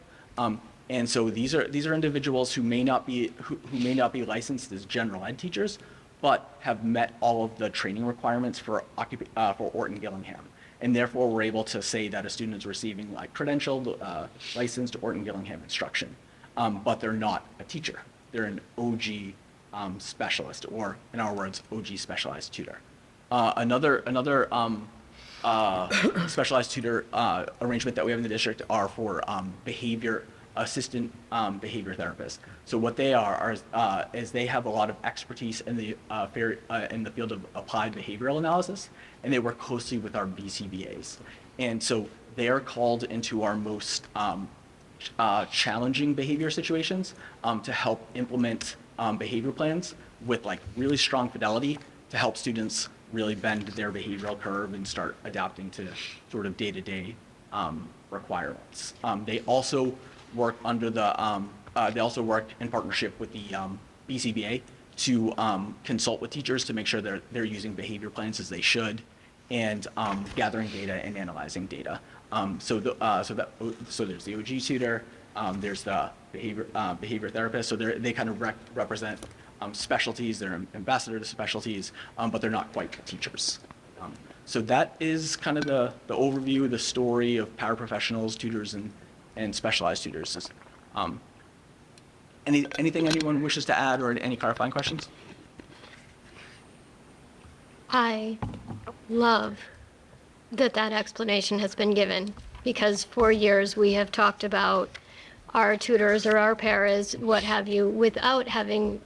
And so these are individuals who may not be licensed as general ed teachers, but have met all of the training requirements for Orton Gillingham. And therefore, we're able to say that a student is receiving like credentialed, licensed Orton Gillingham instruction, but they're not a teacher. They're an OG specialist, or in our words, OG specialized tutor. Another specialized tutor arrangement that we have in the district are for assistant behavior therapists. So what they are is they have a lot of expertise in the field of applied behavioral analysis, and they work closely with our BCBAs. And so they are called into our most challenging behavior situations to help implement behavior plans with like really strong fidelity to help students really bend their behavioral curve and start adapting to sort of day-to-day requirements. They also work in partnership with the BCBA to consult with teachers to make sure they're using behavior plans as they should, and gathering data and analyzing data. So there's the OG tutor, there's the behavior therapist. So they kind of represent specialties. They're ambassador to specialties, but they're not quite teachers. So that is kind of the overview, the story of paraprofessionals, tutors, and specialized tutors. Anything anyone wishes to add, or any clarifying questions? I love that explanation has been given, because for years we have talked about our tutors or our paras, what have you, without having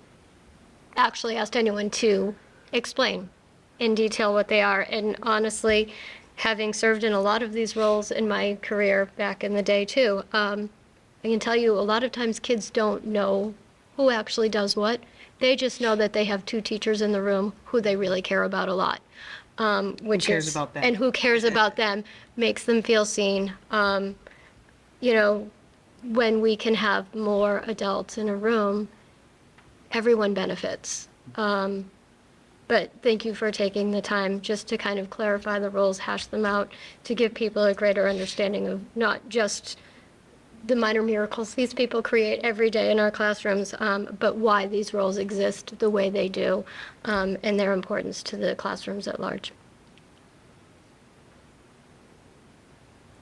actually asked anyone to explain in detail what they are. And honestly, having served in a lot of these roles in my career back in the day too, I can tell you a lot of times kids don't know who actually does what. They just know that they have two teachers in the room who they really care about a lot. Who cares about them? And who cares about them, makes them feel seen. When we can have more adults in a room, everyone benefits. But thank you for taking the time just to kind of clarify the roles, hash them out, to give people a greater understanding of not just the minor miracles these people create every day in our classrooms, but why these roles exist the way they do, and their importance to the classrooms at large.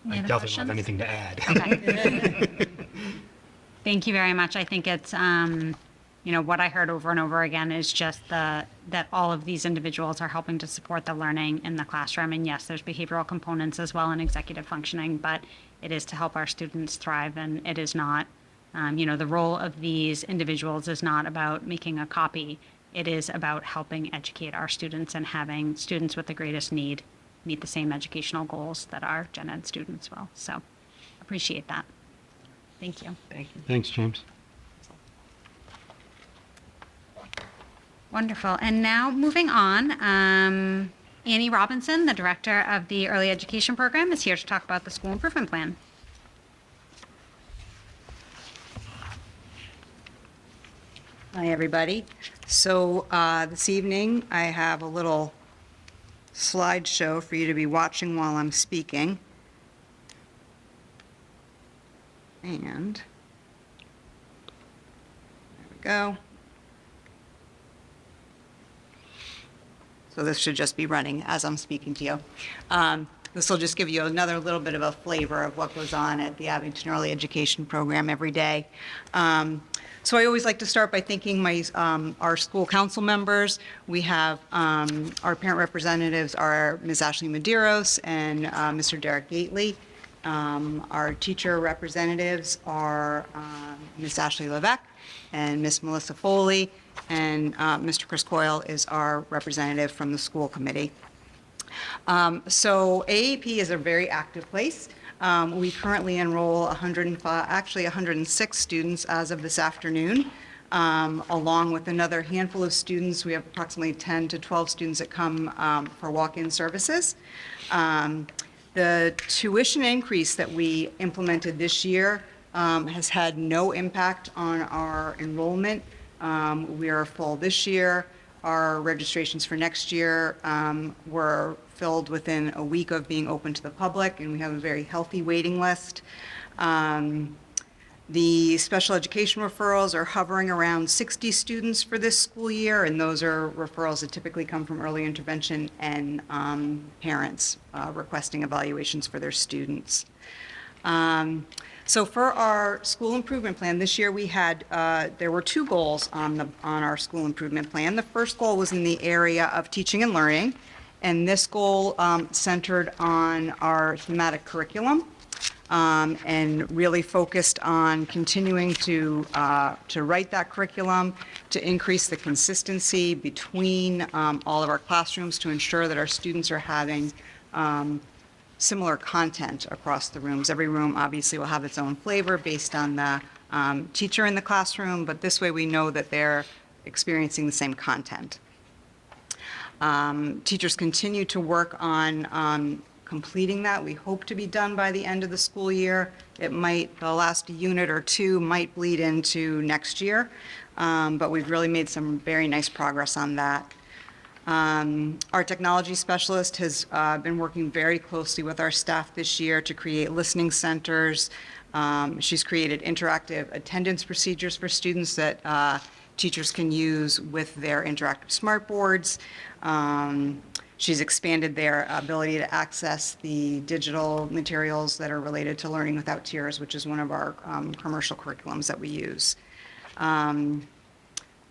I definitely don't have anything to add. Okay. Thank you very much. I think it's, what I heard over and over again is just that all of these individuals are helping to support the learning in the classroom. And yes, there's behavioral components as well in executive functioning, but it is to help our students thrive. And it is not, the role of these individuals is not about making a copy. It is about helping educate our students and having students with the greatest need meet the same educational goals that our gen ed students will. So appreciate that. Thank you. Thank you. Thanks, James. Wonderful. And now moving on, Annie Robinson, the director of the Early Education Program, is here to talk about the School Improvement Plan. Hi, everybody. So this evening, I have a little slideshow for you to be watching while I'm speaking. And there we go. So this should just be running as I'm speaking to you. This will just give you another little bit of a flavor of what goes on at the Abington Early Education Program every day. So I always like to start by thanking our school council members. We have our parent representatives are Ms. Ashley Medeiros and Mr. Derek Gately. Our teacher representatives are Ms. Ashley Levesque and Ms. Melissa Foley, and Mr. Chris Coyle is our representative from the school committee. So AAP is a very active place. We currently enroll 106 students as of this afternoon. along with another handful of students. We have approximately 10 to 12 students that come for walk-in services. The tuition increase that we implemented this year has had no impact on our enrollment. We are full this year. Our registrations for next year were filled within a week of being open to the public, and we have a very healthy waiting list. The special education referrals are hovering around 60 students for this school year, and those are referrals that typically come from early intervention and parents requesting evaluations for their students. So for our school improvement plan, this year we had, there were 2 goals on our school improvement plan. The first goal was in the area of teaching and learning, and this goal centered on our thematic curriculum. And really focused on continuing to write that curriculum, to increase the consistency between all of our classrooms, to ensure that our students are having similar content across the rooms. Every room obviously will have its own flavor based on the teacher in the classroom, but this way we know that they're experiencing the same content. Teachers continue to work on completing that. We hope to be done by the end of the school year. It might, the last unit or 2 might bleed into next year, but we've really made some very nice progress on that. Our technology specialist has been working very closely with our staff this year to create listening centers. She's created interactive attendance procedures for students that teachers can use with their interactive smartboards. She's expanded their ability to access the digital materials that are related to Learning Without Tears, which is one of our commercial curriculums that we use.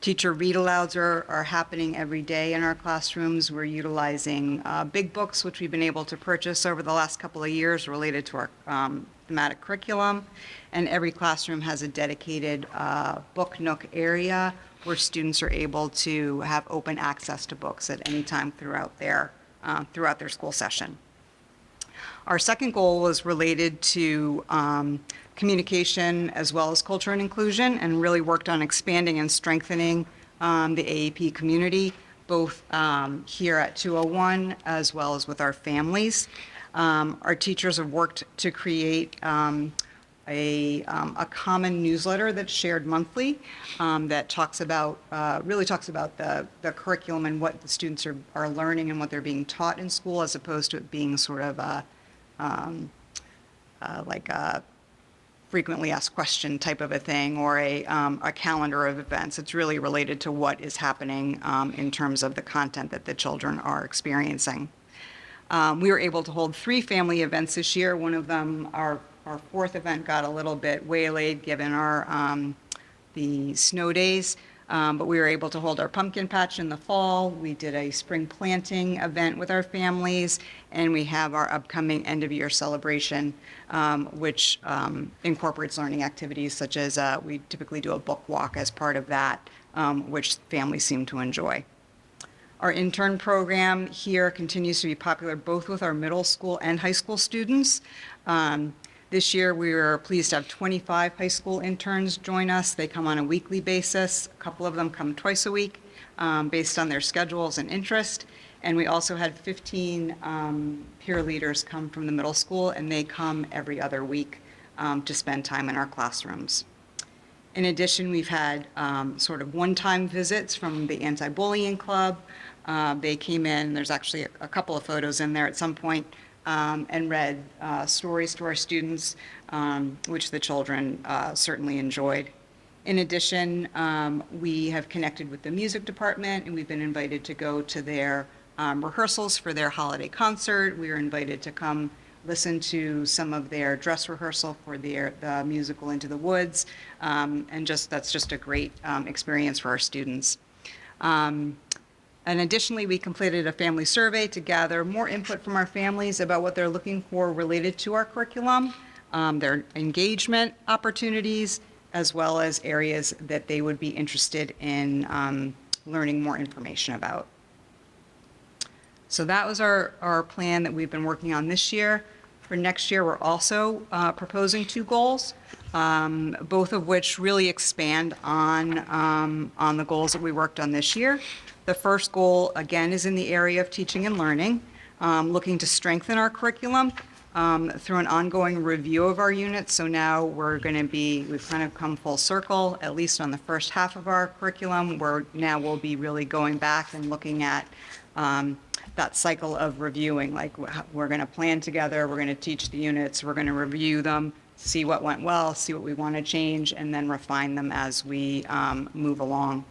Teacher read-alouds are happening every day in our classrooms. We're utilizing big books, which we've been able to purchase over the last couple of years related to our thematic curriculum. And every classroom has a dedicated book nook area where students are able to have open access to books at any time throughout their school session. Our second goal was related to communication as well as culture and inclusion, and really worked on expanding and strengthening the AAP community, both here at 201 as well as with our families. Our teachers have worked to create a common newsletter that's shared monthly that talks about, really talks about the curriculum and what the students are learning and what they're being taught in school, as opposed to it being sort of like a frequently asked question type of a thing, or a calendar of events. It's really related to what is happening in terms of the content that the children are experiencing. We were able to hold 3 family events this year. One of them, our 4th event, got a little bit waylaid given the snow days, but we were able to hold our pumpkin patch in the fall. We did a spring planting event with our families, and we have our upcoming end-of-year celebration, which incorporates learning activities such as we typically do a book walk as part of that, which families seem to enjoy. Our intern program here continues to be popular both with our middle school and high school students. This year, we were pleased to have 25 high school interns join us. They come on a weekly basis. A couple of them come twice a week based on their schedules and interest. And we also had 15 peer leaders come from the middle school, and they come every other week to spend time in our classrooms. In addition, we've had sort of one-time visits from the anti-bullying club. They came in, there's actually a couple of photos in there at some point, and read stories to our students, which the children certainly enjoyed. In addition, we have connected with the music department, and we've been invited to go to their rehearsals for their holiday concert. We were invited to come listen to some of their dress rehearsal for the musical Into the Woods, and that's just a great experience for our students. And additionally, we completed a family survey to gather more input from our families about what they're looking for related to our curriculum, their engagement opportunities, as well as areas that they would be interested in learning more information about. So that was our plan that we've been working on this year. For next year, we're also proposing 2 goals. both of which really expand on the goals that we worked on this year. The first goal, again, is in the area of teaching and learning, looking to strengthen our curriculum through an ongoing review of our units. So now we're going to be, we've kind of come full circle, at least on the first half of our curriculum, where now we'll be really going back and looking at that cycle of reviewing, like we're going to plan together, we're going to teach the units, we're going to review them, see what went well, see what we want to change, and then refine them as we move along.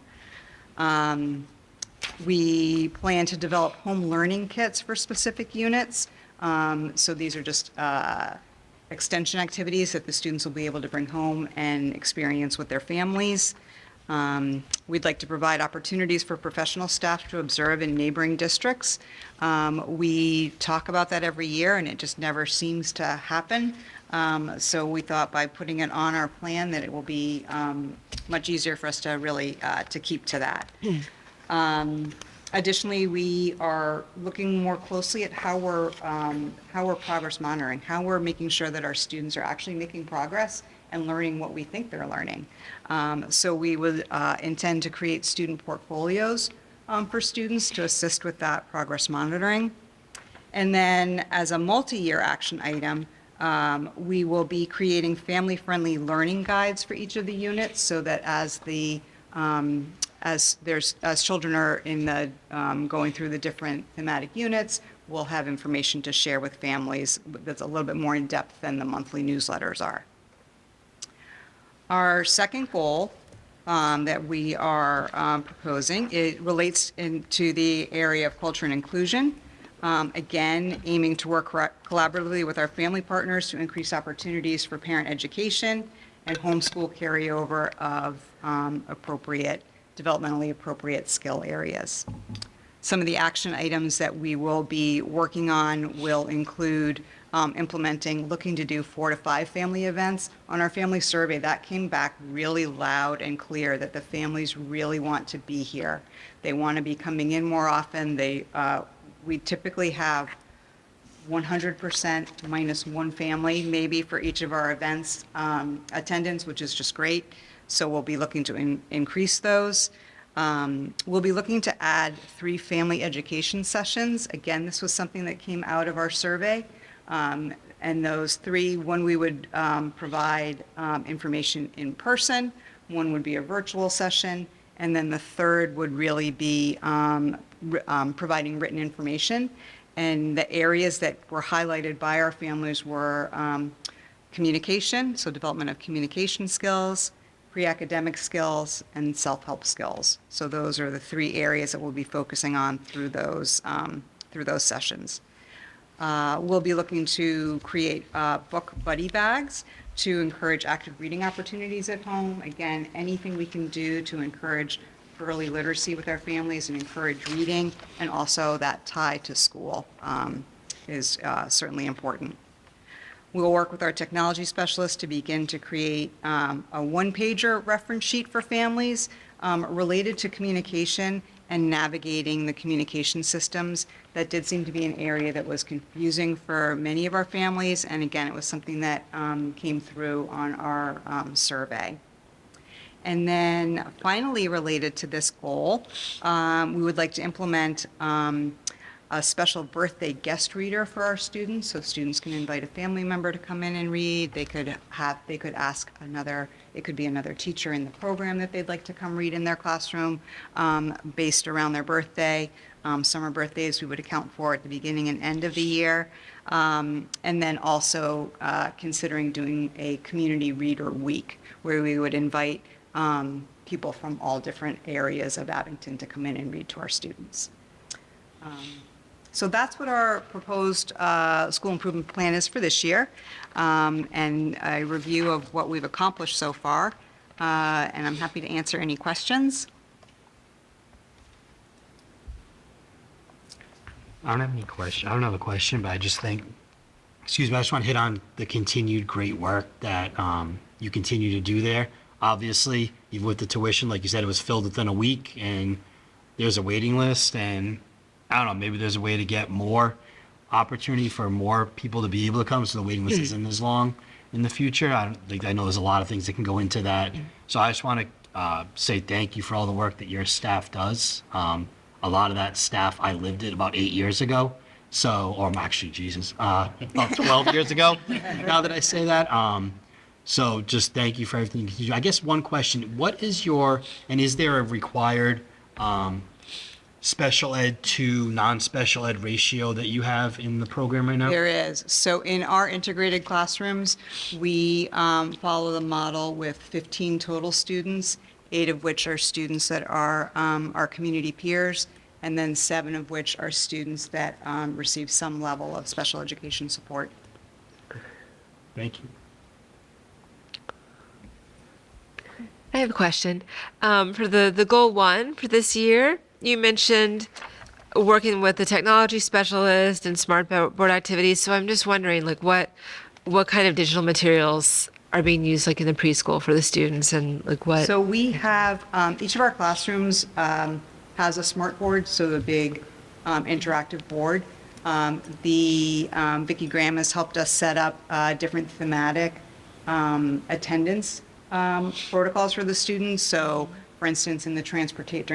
We plan to develop home learning kits for specific units. So these are just extension activities that the students will be able to bring home and experience with their families. We'd like to provide opportunities for professional staff to observe in neighboring districts. We talk about that every year, and it just never seems to happen. So we thought by putting it on our plan that it will be much easier for us to really to keep to that. Additionally, we are looking more closely at how we're progress monitoring, how we're making sure that our students are actually making progress and learning what we think they're learning. So we would intend to create student portfolios for students to assist with that progress monitoring. And then as a multi-year action item, we will be creating family-friendly learning guides for each of the units so that as children are in the going through the different thematic units, we'll have information to share with families that's a little bit more in depth than the monthly newsletters are. Our second goal that we are proposing, it relates into the area of culture and inclusion. Again, aiming to work collaboratively with our family partners to increase opportunities for parent education and homeschool carryover of developmentally appropriate skill areas. Some of the action items that we will be working on will include looking to do 4 to 5 family events. On our family survey, that came back really loud and clear that the families really want to be here. They want to be coming in more often. We typically have 100% minus one family, maybe for each of our events attendance, which is just great. So we'll be looking to increase those. We'll be looking to add 3 family education sessions. Again, this was something that came out of our survey. And those 3, one we would provide information in person, one would be a virtual session, and then the third would really be providing written information. And the areas that were highlighted by our families were communication, so development of communication skills, pre-academic skills, and self-help skills. So those are the 3 areas that we'll be focusing on through those sessions. We'll be looking to create book buddy bags to encourage active reading opportunities at home. Again, anything we can do to encourage early literacy with our families and encourage reading, and also that tie to school is certainly important. We'll work with our technology specialists to begin to create a one-pager reference sheet for families related to communication and navigating the communication systems. That did seem to be an area that was confusing for many of our families, and again, it was something that came through on our survey. And then finally, related to this goal, we would like to implement a special birthday guest reader for our students, so students can invite a family member to come in and read. They could ask it could be another teacher in the program that they'd like to come read in their classroom based around their birthday. Summer birthdays we would account for at the beginning and end of the year. And then also considering doing a community reader week where we would invite people from all different areas of Abington to come in and read to our students. So that's what our proposed school improvement plan is for this year, and a review of what we've accomplished so far. And I'm happy to answer any questions. I don't have any question. I don't have a question, but I just think, I just want to hit on the continued great work that you continue to do there. Obviously, even with the tuition, like you said, it was filled within a week, and there's a waiting list, and I don't know, maybe there's a way to get more opportunity for more people to be able to come so the waiting list isn't as long. in the future. I know there's a lot of things that can go into that. So I just want to say thank you for all the work that your staff does. A lot of that staff I lived it about 8 years ago. So, or actually, Jesus, about 12 years ago, now that I say that. So just thank you for everything you do. I guess one question, is there a required special ed to non-special ed ratio that you have in the program right now? There is. So in our integrated classrooms, we follow the model with 15 total students, 8 of which are students that are our community peers, and then 7 of which are students that receive some level of special education support. Thank you. I have a question. For the goal 1 for this year, you mentioned working with the technology specialist and smart board activities. So I'm just wondering, like, what kind of digital materials are being used, like in the preschool for the students, and like what? So we have, each of our classrooms has a smart board, so the big interactive board. Vicki Graham has helped us set up different thematic attendance protocols for the students. So, for instance, during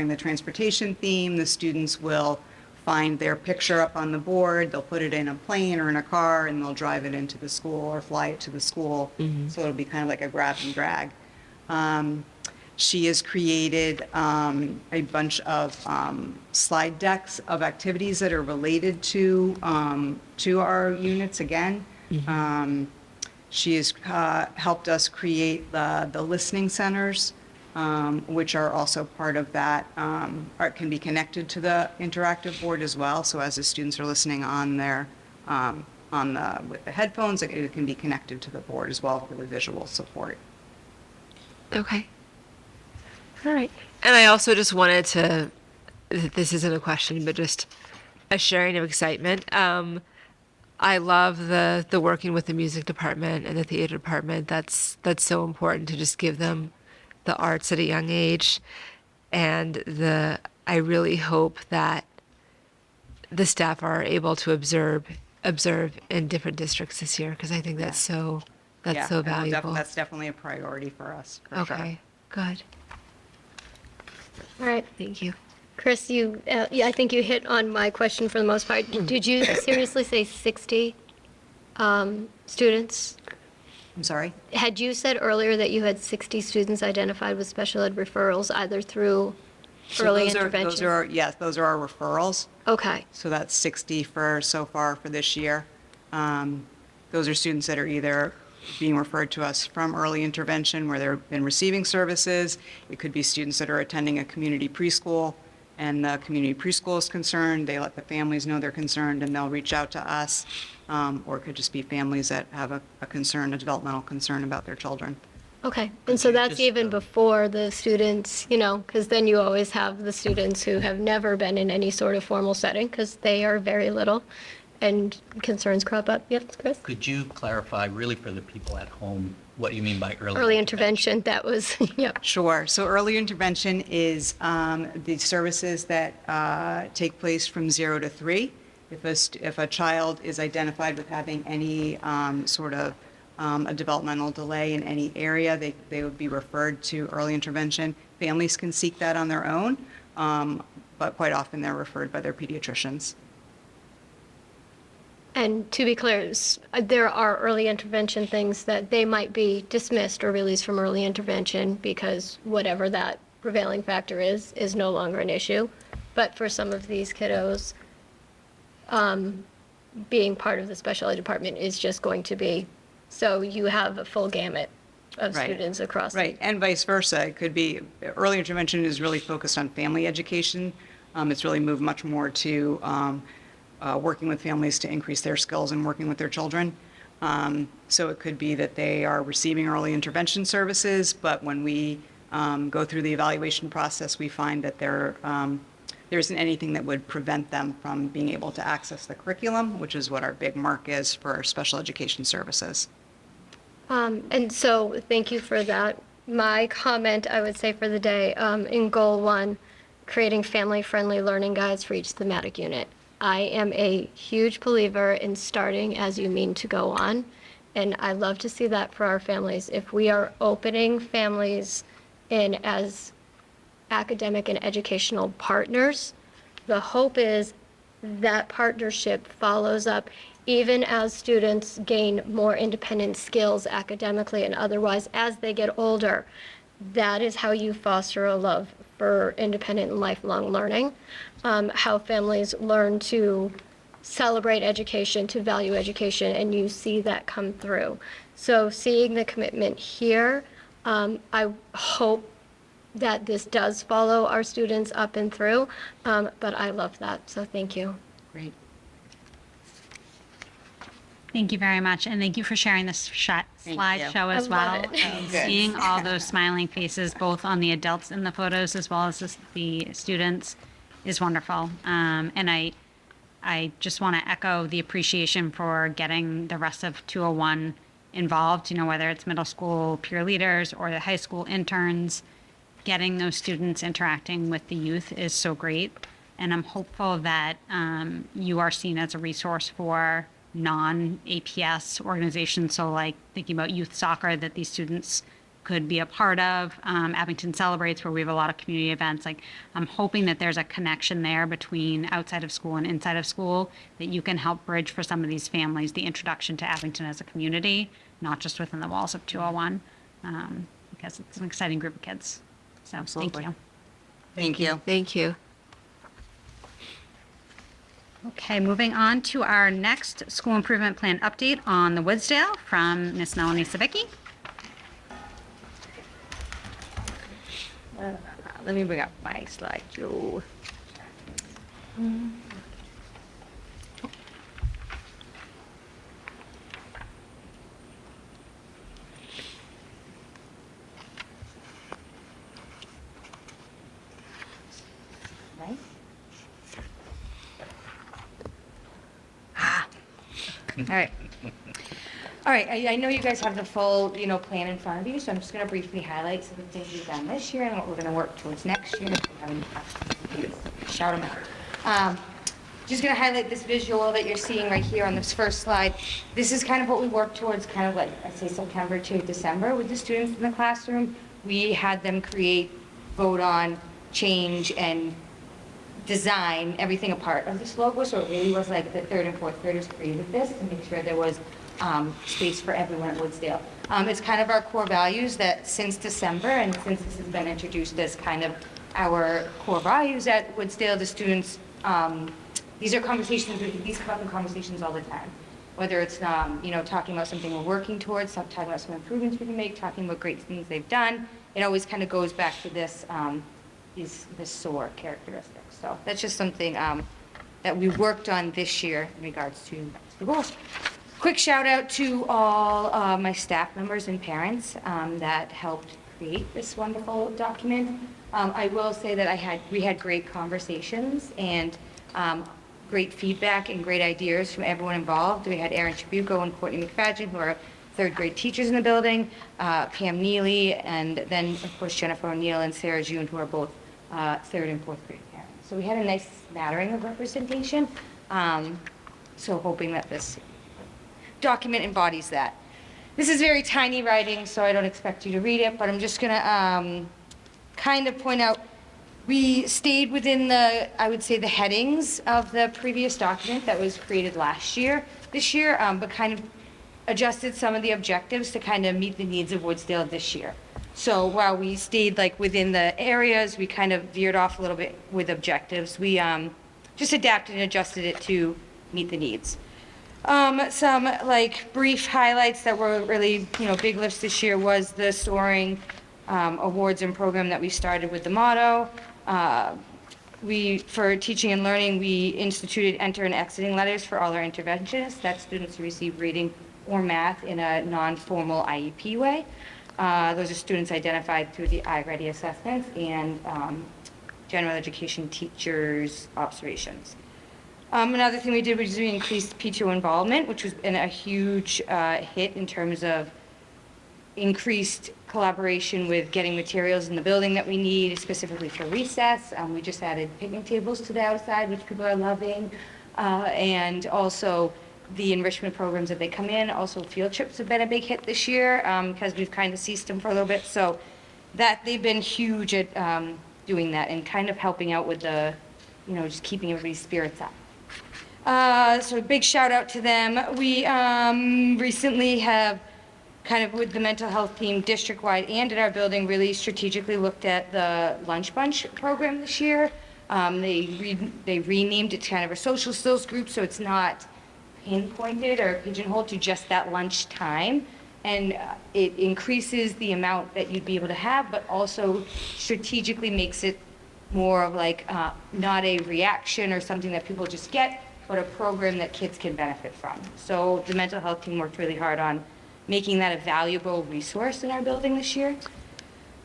the transportation theme, the students will find their picture up on the board. They'll put it in a plane or in a car, and they'll drive it into the school or fly it to the school. So it'll be kind of like a grab and drag. She has created a bunch of slide decks of activities that are related to our units again. She has helped us create the listening centers, which are also part of that, or can be connected to the interactive board as well. So as the students are listening on with the headphones, it can be connected to the board as well for the visual support. Okay. All right. And I also just wanted to, this isn't a question, but just a sharing of excitement. I love the working with the music department and the theater department. That's so important to just give them the arts at a young age. And I really hope that the staff are able to observe in different districts this year, because I think that's so valuable. That's definitely a priority for us, for sure. Okay, good. All right. Thank you. Chris, I think you hit on my question for the most part. Did you seriously say 60 students? I'm sorry? Had you said earlier that you had 60 students identified with special ed referrals, either through early intervention? Those are our referrals. Okay. So that's 60 so far for this year. Those are students that are either being referred to us from early intervention where they've been receiving services. It could be students that are attending a community preschool, and the community preschool is concerned. They let the families know they're concerned, and they'll reach out to us. Or it could just be families that have a developmental concern about their children. Okay. And so you that's just, even before the students, because then you always have the students who have never been in any sort of formal setting because they are very little and concerns crop up. Yes, Chris? Could you clarify, really for the people at home, what you mean by Early intervention, that was, yep. Sure. So early intervention is the services that take place from 0 to 3. If a child is identified with having any sort of a developmental delay in any area, they would be referred to early intervention. Families can seek that on their own, but quite often they're referred by their pediatricians. And to be clear, there are early intervention things that they might be dismissed or released from early intervention because whatever that prevailing factor is no longer an issue. But for some of these kiddos, being part of the special ed department is just going to be, so you have a full gamut of Right. students across. Right, and vice versa. It could be, early intervention is really focused on family education. It's really moved much more to working with families to increase their skills and working with their children. So it could be that they are receiving early intervention services, but when we go through the evaluation process, we find that there isn't anything that would prevent them from being able to access the curriculum, which is what our big mark is for our special education services. And so thank you for that. My comment, I would say for the day, in goal 1, creating family-friendly learning guides for each thematic unit. I am a huge believer in starting as you mean to go on. And I love to see that for our families. If we are opening families in as academic and educational partners, the hope is that partnership follows up even as students gain more independent skills academically and otherwise as they get older. That is how you foster a love for independent and lifelong learning, how families learn to celebrate education, to value education, and you see that come through. So seeing the commitment here, I hope that this does follow our students up and through, but I love that, so thank you. Great. Thank you very much, and thank you for sharing this Thank you. slideshow as I well. love it. And seeing all those smiling faces, both on the adults in the photos as well as the students, is wonderful. And I just want to echo the appreciation for getting the rest of 201 involved, whether it's middle school peer leaders or the high school interns. Getting those students interacting with the youth is so great. And I'm hopeful that you are seen as a resource for non-APS organizations. So like thinking about youth soccer that these students could be a part of, Abington Celebrates, where we have a lot of community events. Like, I'm hoping that there's a connection there between outside of school and inside of school, that you can help bridge for some of these families the introduction to Abington as a community, not just within the walls of 201, because it's an exciting group of kids. So Absolutely. thank you. Thank you. Thank you. Okay, moving on to our next school improvement plan update on the Woodsdale from Miss Melanie Savicki. Let me bring up my slideshow. All right. All right, I know you guys have the full, plan in front of you, so I'm just gonna briefly highlight some of the things we've done this year and what we're gonna work towards next year. If you have any questions, shout them out. Just gonna highlight this visual that you're seeing right here on this first slide. This is kind of what we worked towards, kind of like, I say September to December with the students in the classroom. We had them create, vote on, change, and design everything a part of this logo, so it really was like the third and fourth graders created this to make sure there was space for everyone at Woodsdale. It's kind of our core values that since December, and since this has been introduced as kind of our core values at Woodsdale, the students, these are conversations, these come up in conversations all the time. Whether it's, talking about something we're working towards, talking about some improvements we can make, talking about great things they've done, it always kind of goes back to this, this SOAR characteristic. So that's just something that we worked on this year in regards to the goals. Quick shout out to all my staff members and parents that helped create this wonderful document. I will say that we had great conversations and great feedback and great ideas from everyone involved. We had Erin Chabuco and Courtney McFadgen, who are third grade teachers in the building, Pam Neely, and then of course Jennifer O'Neill and Sarah June, who are both third and fourth grade parents. So we had a nice smattering of representation. So hoping that this document embodies that. This is very tiny writing, so I don't expect you to read it, but I'm just gonna kind of point out, we stayed within I would say the headings of the previous document that was created last year, this year, but kind of adjusted some of the objectives to kind of meet the needs of Woodsdale this year. So while we stayed like within the areas, we kind of veered off a little bit with objectives. We just adapted and adjusted it to meet the needs. Some like brief highlights that were really, big lifts this year was the soaring awards and program that we started with the motto. For teaching and learning, we instituted enter and exiting letters for all our interventionists. That's students who receive reading or math in a non-formal IEP way. Those are students identified through the iReady assessments and general education teachers' observations. Another thing we did was we increased PTO involvement, which was a huge hit in terms of increased collaboration with getting materials in the building that we need, specifically for recess. We just added picnic tables to the outside, which people are loving, and also the enrichment programs that they come in. Also, field trips have been a big hit this year because we've kind of ceased them for a little bit. So that they've been huge at doing that and kind of helping out with the, just keeping everybody's spirits up. So a big shout out to them. We recently have kind of with the mental health team district-wide and in our building really strategically looked at the Lunch Bunch program this year. They renamed it to kind of a social skills group, so it's not pinpointed or pigeonholed to just that lunch time. And it increases the amount that you'd be able to have, but also strategically makes it more of like not a reaction or something that people just get, but a program that kids can benefit from. So the mental health team worked really hard on making that a valuable resource in our building this year.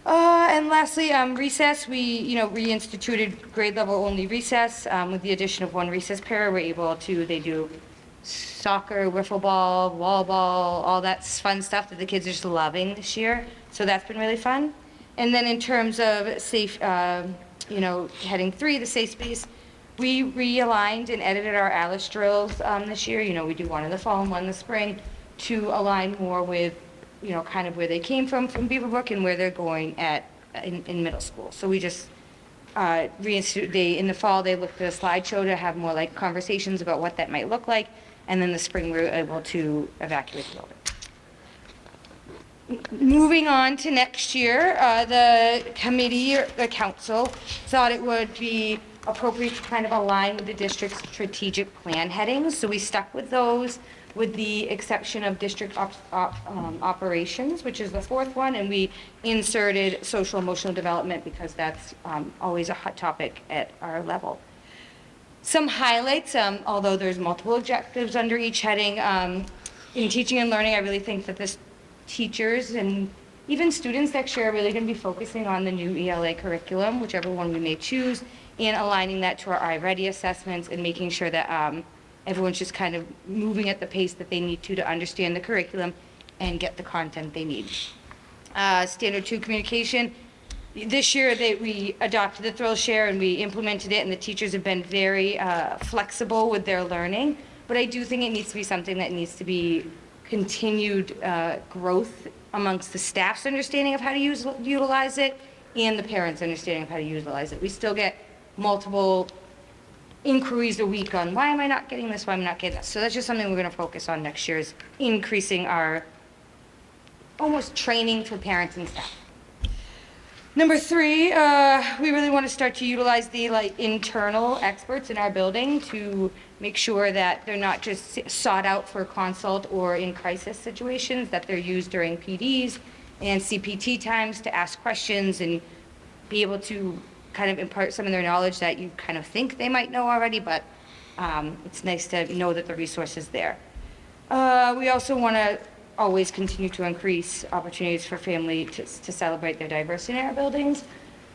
And lastly, recess, we, reinstituted grade level only recess. With the addition of one recess pair, we're able to, they do soccer, wiffle ball, wall ball, all that fun stuff that the kids are just loving this year. So that's been really fun. And then in terms of safe, heading 3, the safe space, we realigned and edited our Alice drills this year. We do one in the fall and one in the spring to align more with, kind of where they came from Beaverbrook and where they're going in middle school. So we just in the fall, they looked at a slideshow to have more like conversations about what that might look like. And then the spring, we were able to evacuate the building. Moving on to next year, the committee, or the council, thought it would be appropriate to kind of align with the district's strategic plan headings. So we stuck with those, with the exception of district operations, which is the 4th one, and we inserted social emotional development because that's always a hot topic at our level. Some highlights, although there's multiple objectives under each heading, in teaching and learning, I really think that this teachers and even students next year are really going to be focusing on the new ELA curriculum, whichever one we may choose, and aligning that to our iReady assessments and making sure that everyone's just kind of moving at the pace that they need to understand the curriculum and get the content they need. Standard 2 communication. This year we adopted the Thrill Share and we implemented it, and the teachers have been very flexible with their learning. But I do think it needs to be something that needs to be continued growth amongst the staff's understanding of how to utilize it and the parents' understanding of how to utilize it. We still get multiple inquiries a week on why am I not getting this, why am I not getting this. So that's just something we're going to focus on next year, is increasing our almost training for parents and staff. Number 3, we really want to start to utilize the internal experts in our building to make sure that they're not just sought out for consult or in crisis situations, that they're used during PDs and CPT times to ask questions and be able to kind of impart some of their knowledge that you kind of think they might know already, but it's nice to know that the resource is there. We also want to always continue to increase opportunities for family to celebrate their diversity in our buildings.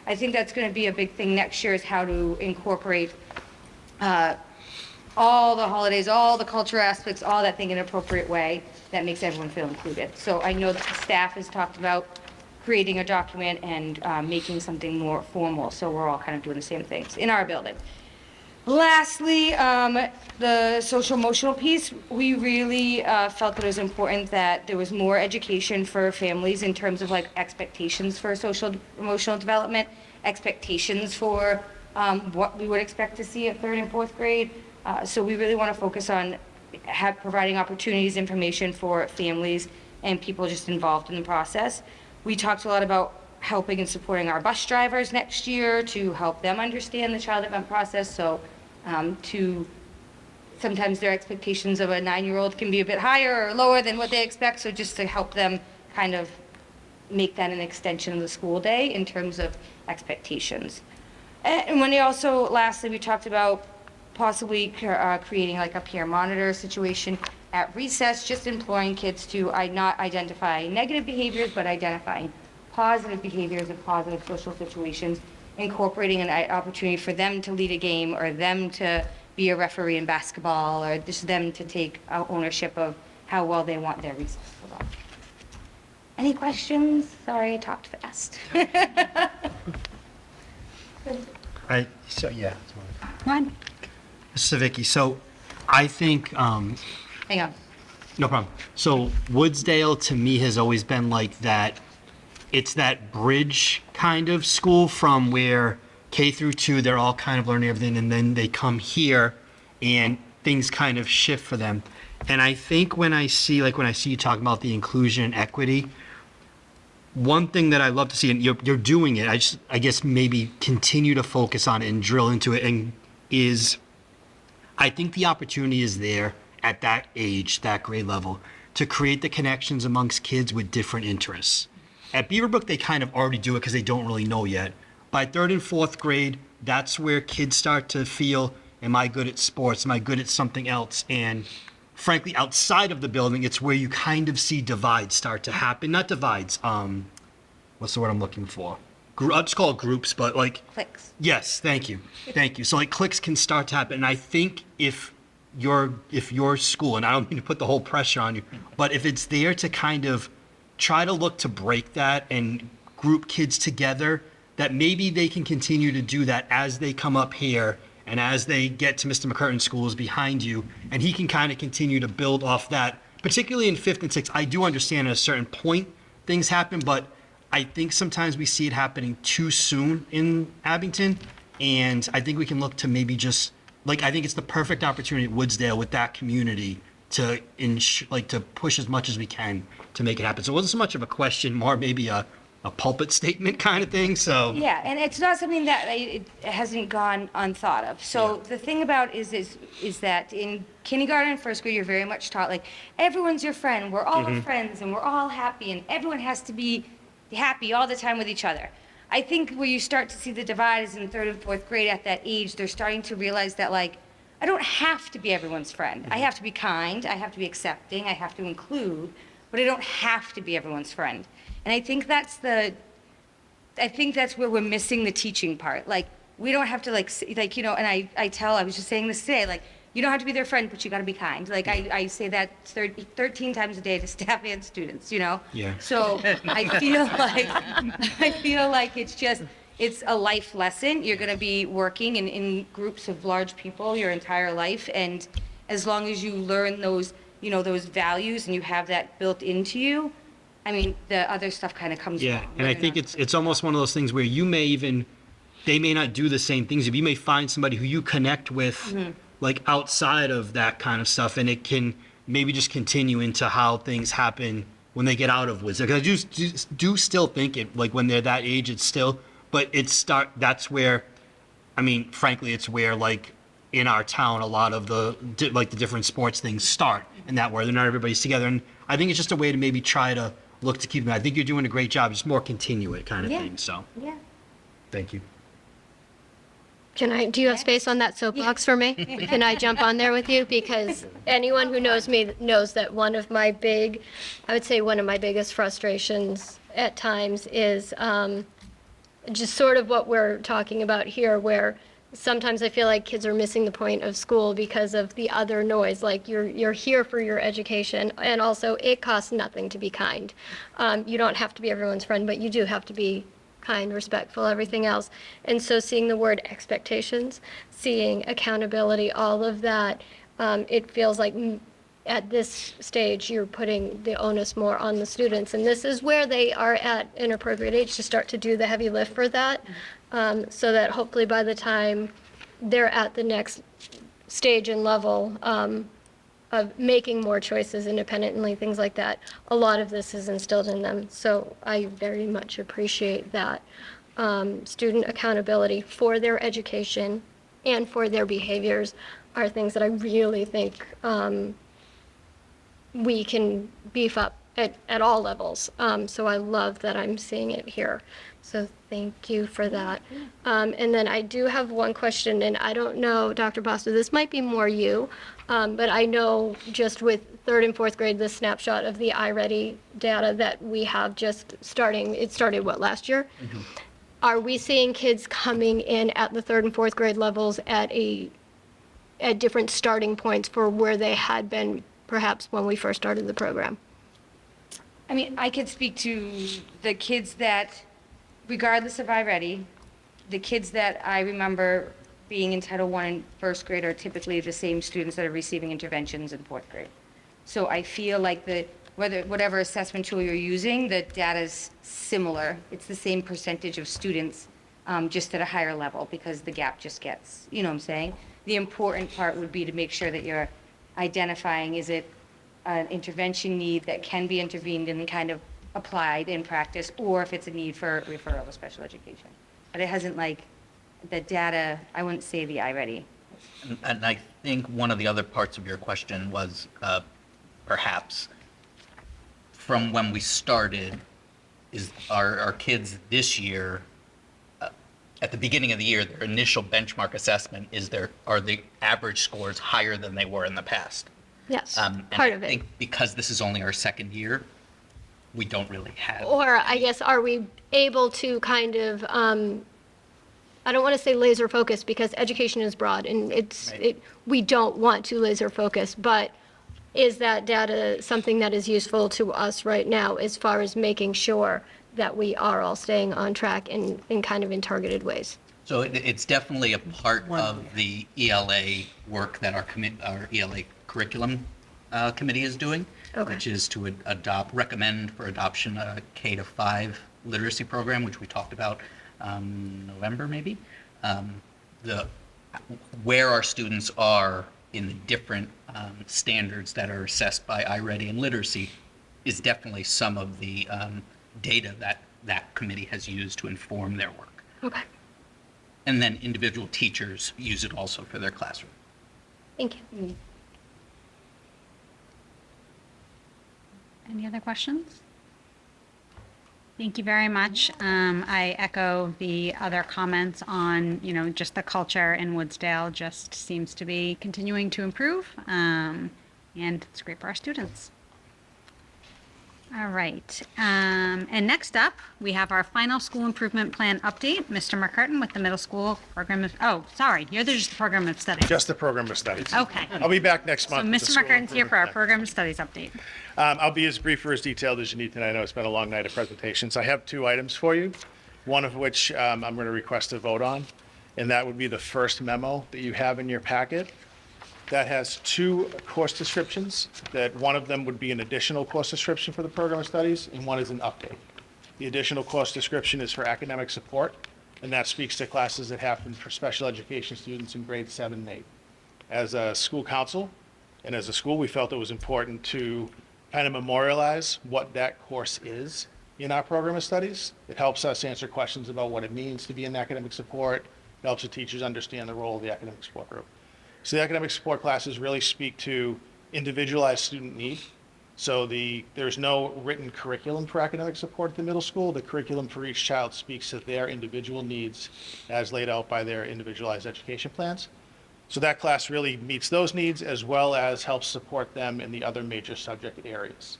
I think that's going to be a big thing next year, is how to incorporate all the holidays, all the cultural aspects, all that thing in an appropriate way that makes everyone feel included. So I know that the staff has talked about creating a document and making something more formal, so we're all kind of doing the same things in our building. Lastly, the social emotional piece, we really felt that it was important that there was more education for families in terms of expectations for social emotional development, expectations for what we would expect to see at 3rd and 4th grade. So we really want to focus on providing opportunities, information for families and people just involved in the process. We talked a lot about helping and supporting our bus drivers next year to help them understand the child development process. So sometimes their expectations of a 9-year-old can be a bit higher or lower than what they expect. So just to help them kind of make that an extension of the school day in terms of expectations. And when they also, lastly, we talked about possibly creating a peer monitor situation at recess, just imploring kids to not identify negative behaviors, but identifying positive behaviors and positive social situations, incorporating an opportunity for them to lead a game or them to be a referee in basketball or just them to take ownership of how well they want their recess to go. Any questions? Sorry, I talked fast. So yeah. One. Savicki, so I think Hang on. No problem. So Woodsdale to me has always been like that. It's that bridge kind of school from where K through 2, they're all kind of learning everything, and then they come here and things kind of shift for them. And I think when I see you talking about the inclusion and equity, one thing that I love to see, and you're doing it, I guess maybe continue to focus on it and drill into it, and is I think the opportunity is there at that age, that grade level, to create the connections amongst kids with different interests. At Beaverbrook, they kind of already do it because they don't really know yet. By 3rd and 4th grade, that's where kids start to feel, am I good at sports? Am I good at something else? And frankly, outside of the building, it's where you kind of see divides start to happen. Not divides, what's the word I'm looking for? I'll just call it groups, but like... Clicks. Yes, thank you. Thank you. So like cliques can start to happen. And I think if your school, and I don't mean to put the whole pressure on you, but if it's there to kind of try to look to break that and group kids together, that maybe they can continue to do that as they come up here and as they get to Mr. McCurtain's schools behind you, and he can kind of continue to build off that, particularly in 5th and 6th. I do understand at a certain point things happen, but I think sometimes we see it happening too soon in Abington, and I think we can look to maybe just, like, I think it's the perfect opportunity at Woodsdale with that community to to push as much as we can to make it happen. So it wasn't so much of a question, more maybe a pulpit statement kind of thing, so. Yeah, and it's not something that it hasn't gone unthought of. So the thing about is that in kindergarten and 1st grade, you're very much taught, like, everyone's your friend, we're all friends, and we're all happy, and everyone has to be happy all the time with each other. I think where you start to see the divide is in 3rd and 4th grade. At that age, they're starting to realize that, like, I don't have to be everyone's friend. I have to be kind, I have to be accepting, I have to include, but I don't have to be everyone's friend. And I think that's where we're missing the teaching part. Like, we don't have to, and I was just saying this today, like, you don't have to be their friend, but you got to be kind. Like, I say that 13 times a day to staff and students, Yeah. So I feel like it's a life lesson. You're going to be working in groups of large people your entire life. And as long as you learn those values and you have that built into you, I mean, the other stuff kind of comes. Yeah, and I think it's almost one of those things where they may not do the same things. If you may find somebody who you connect with, like outside of that kind of stuff, and it can maybe just continue into how things happen when they get out of Wizard. Because I do still think it, like when they're that age, it's still, but that's where, I mean, frankly, it's where like in our town, a lot of the different sports things start, and that where they're not everybody's together. And I think it's just a way to maybe try to look to keep them. I think you're doing a great job, just more continue it kind of thing, so. Yeah. Thank you. Do you have space on that soapbox for me? Can I jump on there with you? Because anyone who knows me knows that one of my biggest frustrations at times is just sort of what we're talking about here, where sometimes I feel like kids are missing the point of school because of the other noise. Like, you're here for your education, and also it costs nothing to be kind. You don't have to be everyone's friend, but you do have to be kind, respectful, everything else. And so seeing the word expectations, seeing accountability, all of that, it feels like at this stage you're putting the onus more on the students. And this is where they are at an appropriate age to start to do the heavy lift for that, so that hopefully by the time they're at the next stage and level of making more choices independently, things like that, a lot of this is instilled in them. So I very much appreciate that. Student accountability for their education and for their behaviors are things that I really think we can beef up at all levels. So I love that I'm seeing it here. So thank you for that. And then I do have one question, and I don't know, Dr. Boster, this might be more you, but I know just with 3rd and 4th grade, the snapshot of the iReady data that we have just starting, it started what, last year? Mm-hmm. Are we seeing kids coming in at the 3rd and 4th grade levels at different starting points for where they had been perhaps when we first started the program? I mean, I could speak to the kids that, regardless of iReady, the kids that I remember being in Title I in 1st grade are typically the same students that are receiving interventions in 4th grade. So I feel like whatever assessment tool you're using, the data's similar. It's the same percentage of students, just at a higher level, because the gap just gets, you know what I'm saying? The important part would be to make sure that you're identifying, is it an intervention need that can be intervened and kind of applied in practice, or if it's a need for referral to special education. But it hasn't the data, I wouldn't say the iReady. And I think one of the other parts of your question was perhaps from when we started, is our kids this year, at the beginning of the year, their initial benchmark assessment are the average scores higher than they were in the past? Yes, And part I of it. think because this is only our second year, we don't really have. Or I guess, are we able to kind of, I don't want to say laser focus because education is broad and Right. we don't want to laser focus, but is that data something that is useful to us right now as far as making sure that we are all staying on track in kind of in targeted ways? So it's definitely a part of the ELA work that our ELA curriculum committee is doing, Okay. which is to recommend for adoption a K to 5 literacy program, which we talked about November maybe. Where our students are in the different standards that are assessed by iReady and literacy is definitely some of the data that committee has used to inform their work. Okay, And then individual teachers use it also for their classroom. thank you. Any other questions? Thank you very much. I echo the other comments on, just the culture in Woodsdale just seems to be continuing to improve, and it's great for our students. All right. And next up, we have our final school improvement plan update. Mr. McCurtain with the middle school program of, you're just the program of studies. Just the program of studies. Okay. I'll be back next So month. with the Mr. school McCurtain's here for our improvement program of studies update. plan. I'll be as brief or as detailed as you need tonight. I know it's been a long night of presentations. I have 2 items for you, one of which I'm going to request a vote on, and that would be the first memo that you have in your packet. That has 2 course descriptions, that one of them would be an additional course description for the program of studies, and one is an update. The additional course description is for academic support, and that speaks to classes that happen for special education students in grades 7 and 8. As a school council and as a school, we felt it was important to kind of memorialize what that course is in our program of studies. It helps us answer questions about what it means to be in academic support. It helps the teachers understand the role of the academic support group. So the academic support classes really speak to individualized student need. So there's no written curriculum for academic support at the middle school. The curriculum for each child speaks to their individual needs as laid out by their individualized education plans. So that class really meets those needs as well as helps support them in the other major subject areas.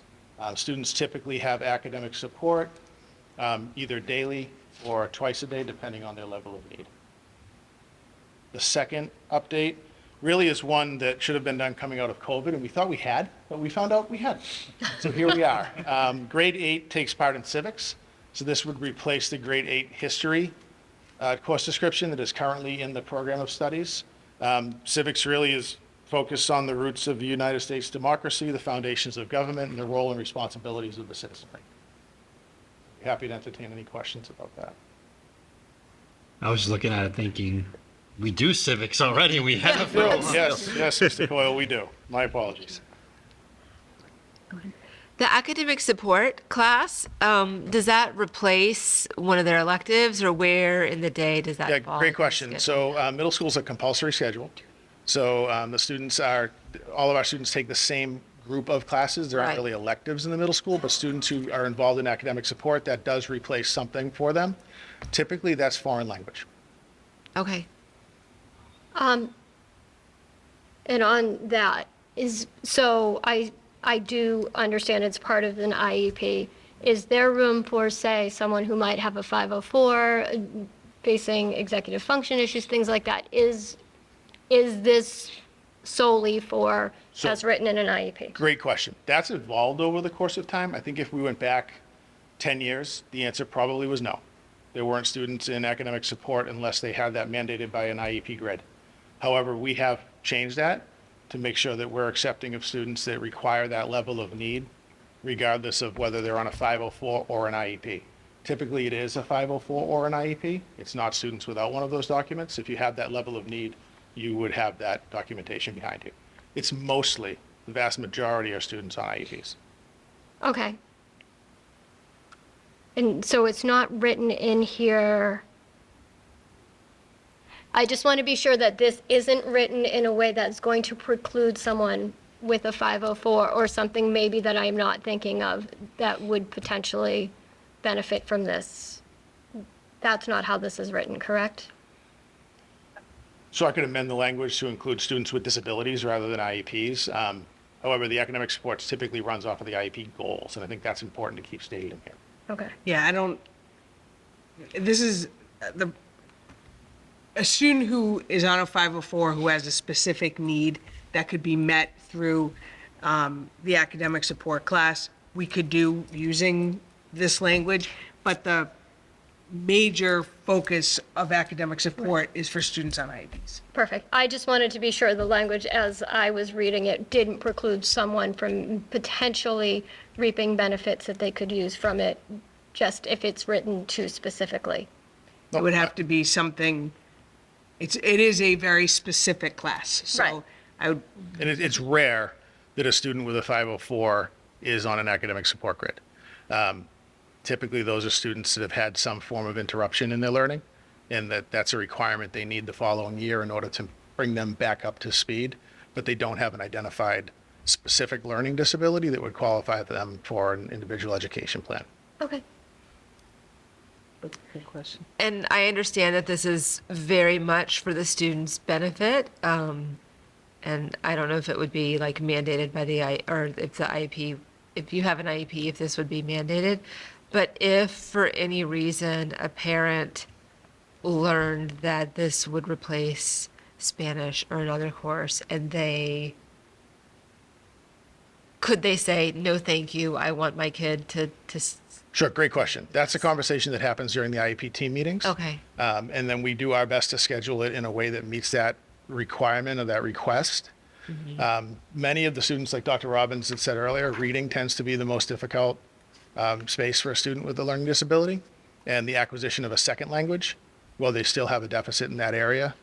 Students typically have academic support either daily or twice a day, depending on their level of need. The second update really is one that should have been done coming out of COVID, and we thought we had, but we found out we hadn't. So here we are. Grade 8 takes part in civics, so this would replace the grade 8 history course description that is currently in the program of studies. Civics really is focused on the roots of the United States democracy, the foundations of government, and the role and responsibilities of the citizenry. Happy to entertain any questions about that. I was looking at it thinking, we do civics already. We have. Yes, Mr. Coyle, we do. My apologies. The academic support class, does that replace one of their electives, or where in the day does that Yeah, fall? great into the question. schedule? So middle school is a compulsory schedule. So all of our students take the same group of classes. There aren't Right. really electives in the middle school, but students who are involved in academic support, that does replace something for them. Typically, that's foreign language. Okay. And on that so I do understand it's part of an IEP. Is there room for, say, someone who might have a 504, facing executive function issues, things like that? Is this solely for, as written in an IEP? Great question. That's evolved over the course of time. I think if we went back 10 years, the answer probably was no. There weren't students in academic support unless they had that mandated by an IEP grid. However, we have changed that, to make sure that we're accepting of students that require that level of need, regardless of whether they're on a 504 or an IEP. Typically, it is a 504 or an IEP. It's not students without one of those documents. If you have that level of need, you would have that documentation behind you. It's mostly, the vast majority are students on IEPs. Okay. And so it's not written in here. I just want to be sure that this isn't written in a way that's going to preclude someone with a 504 or something maybe that I'm not thinking of that would potentially benefit from this. That's not how this is written, correct? So I could amend the language to include students with disabilities rather than IEPs. However, the academic supports typically runs off of the IEP goals, and I think that's important to keep stated in here. Okay. Yeah, a student who is on a 504 who has a specific need that could be met through the academic support class, we could do using this language, but the major focus of academic support is for students on IEPs. Perfect. I just wanted to be sure the language as I was reading it didn't preclude someone from potentially reaping benefits that they could use from it, just if it's written too specifically. It would have to be something, it is a very specific class, Right. so I would, And it's rare that a student with a 504 is on an academic support grid. Typically, those are students that have had some form of interruption in their learning, and that's a requirement they need the following year in order to bring them back up to speed, but they don't have an identified specific learning disability that would qualify them for an individual education plan. Okay. good question. And I understand that this is very much for the student's benefit. And I don't know if it would be like mandated by or if the IEP, if you have an IEP, if this would be mandated. But if for any reason a parent learned that this would replace Spanish or another course and could they say, no, thank you, I want my kid to Sure, great question. That's a conversation that happens during the IEP team meetings. Okay. And then we do our best to schedule it in a way that meets that requirement or that request. Many of the students, like Dr. Robbins had said earlier, reading tends to be the most difficult space for a student with a learning disability. And the acquisition of a second language, while they still have a deficit in that area,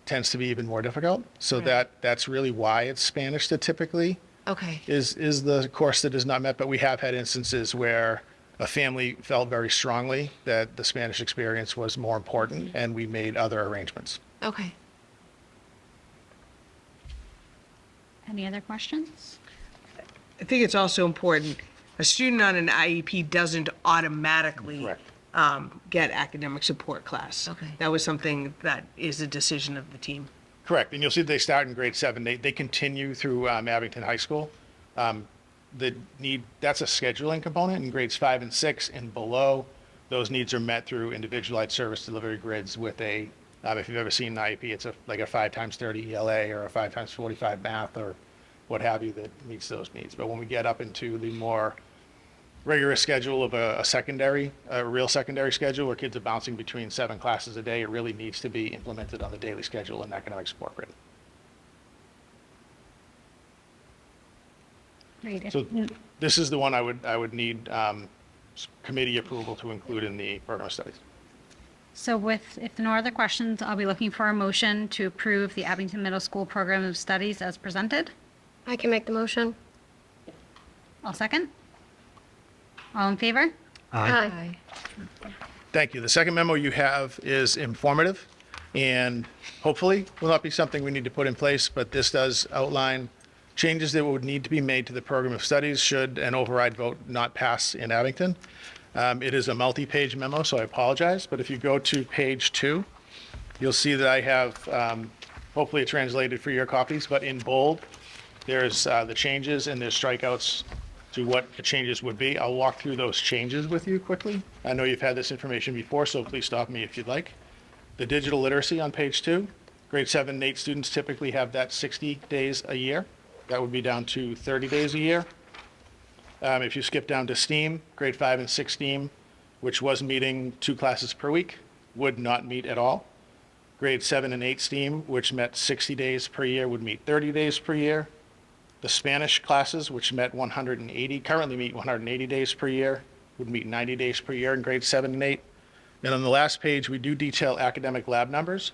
tends to be even more difficult. So that's really why it's Spanish that typically Okay. is the course that is not met. But we have had instances where a family felt very strongly that the Spanish experience was more important, and we made other arrangements. Okay. Any other questions? I think it's also important, a student on an IEP doesn't automatically Correct. Get academic support class. Okay. That was something that is a decision of the team. Correct, and you'll see they start in grade 7. They continue through Abington High School. That's a scheduling component in grades 5 and 6 and below. Those needs are met through individualized service delivery grids with if you've ever seen an IEP, it's like a 5 times 30 ELA or a 5 times 45 math or what have you that meets those needs. But when we get up into the more rigorous schedule of a real secondary schedule where kids are bouncing between 7 classes a day, it really needs to be implemented on the daily schedule in academic support grid. Great. So this is the one I would need committee approval to include in the program of studies. So if no other questions, I'll be looking for a motion to approve the Abington Middle School Program of Studies as presented. I can make the motion. I'll second. All in favor? Aye. Thank you. The second memo you have is informative and hopefully will not be something we need to put in place, but this does outline changes that would need to be made to the program of studies should an override vote not pass in Abington. It is a multi-page memo, so I apologize, but if you go to page 2, you'll see that I have, hopefully it translated for your copies, but in bold, there's the changes and there's strikeouts to what the changes would be. I'll walk through those changes with you quickly. I know you've had this information before, so please stop me if you'd like. The digital literacy on page 2, grade 7 and 8 students typically have that 60 days a year. That would be down to 30 days a year. If you skip down to STEAM, grade 5 and 6 STEAM, which was meeting 2 classes per week, would not meet at all. Grade 7 and 8 STEAM, which met 60 days per year, would meet 30 days per year. The Spanish classes, which currently meet 180 days per year, would meet 90 days per year in grades 7 and 8. And on the last page, we do detail academic lab numbers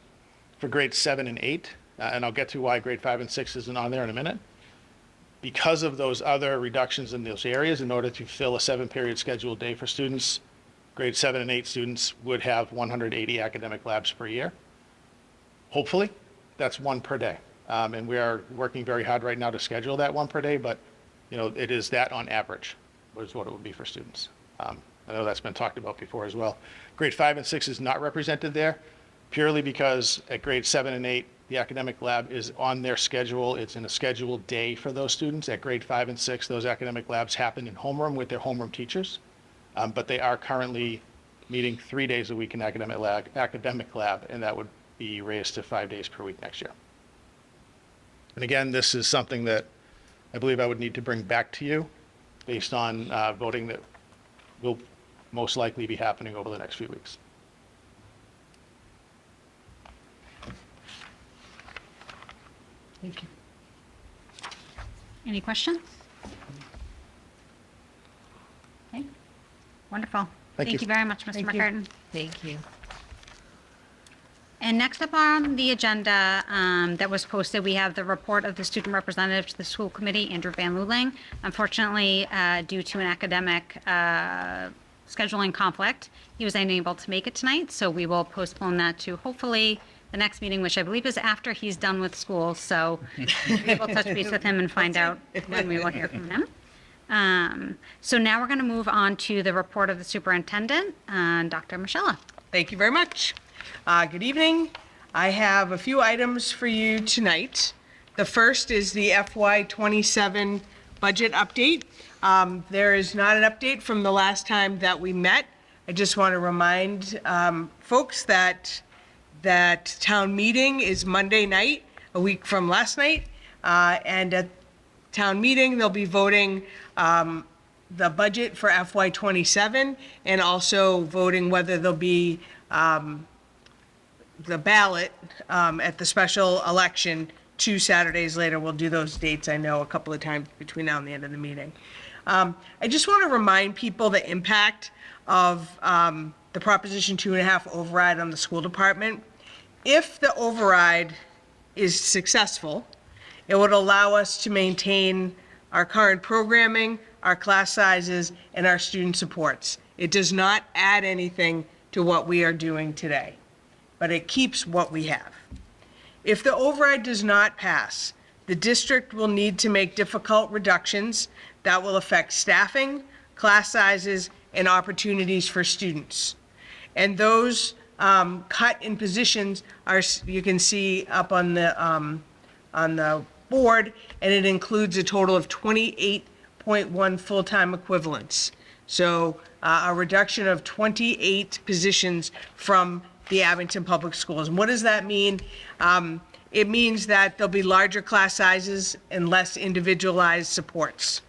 for grades 7 and 8, and I'll get to why grade 5 and 6 isn't on there in a minute. Because of those other reductions in those areas, in order to fill a 7-period scheduled day for students, grade 7 and 8 students would have 180 academic labs per year. Hopefully, that's one per day. And we are working very hard right now to schedule that one per day, but it is that on average, is what it would be for students. I know that's been talked about before as well. Grade 5 and 6 is not represented there, purely because at grade 7 and 8, the academic lab is on their schedule. It's in a scheduled day for those students. At grade 5 and 6, those academic labs happen in homeroom with their homeroom teachers, but they are currently meeting 3 days a week in academic lab, and that would be raised to 5 days per week next year. And again, this is something that I believe I would need to bring back to you based on voting that will most likely be happening over the next few weeks. Thank you. Any questions? Okay, wonderful. Thank you. Thank you very much, Mr. Thank you. McCartan. Thank you. And next up on the agenda that was posted, we have the report of the student representative to the school committee, Andrew Van Luling. Unfortunately, due to an academic scheduling conflict, he was unable to make it tonight, so we will postpone that to hopefully the next meeting, which I believe is after he's done with school, so we will touch base with him and find out when we will hear from him. So now we're going to move on to the report of the superintendent, Dr. Michella. Thank you very much. Good evening. I have a few items for you tonight. The first is the FY27 budget update. There is not an update from the last time that we met. I just want to remind folks that town meeting is Monday night, a week from last night. And at town meeting, they'll be voting the budget for FY27 and also voting whether there'll be the ballot at the special election 2 Saturdays later. We'll do those dates, I know, a couple of times between now and the end of the meeting. I just want to remind people the impact of the Proposition 2.5 override on the school department. If the override is successful, it would allow us to maintain our current programming, our class sizes, and our student supports. It does not add anything to what we are doing today, but it keeps what we have. If the override does not pass, the district will need to make difficult reductions that will affect staffing, class sizes, and opportunities for students. And those cut in positions are, you can see up on the board, and it includes a total of 28.1 full-time equivalents. So a reduction of 28 positions from the Abington Public Schools. And what does that mean? It means that there'll be larger class sizes and less individualized supports.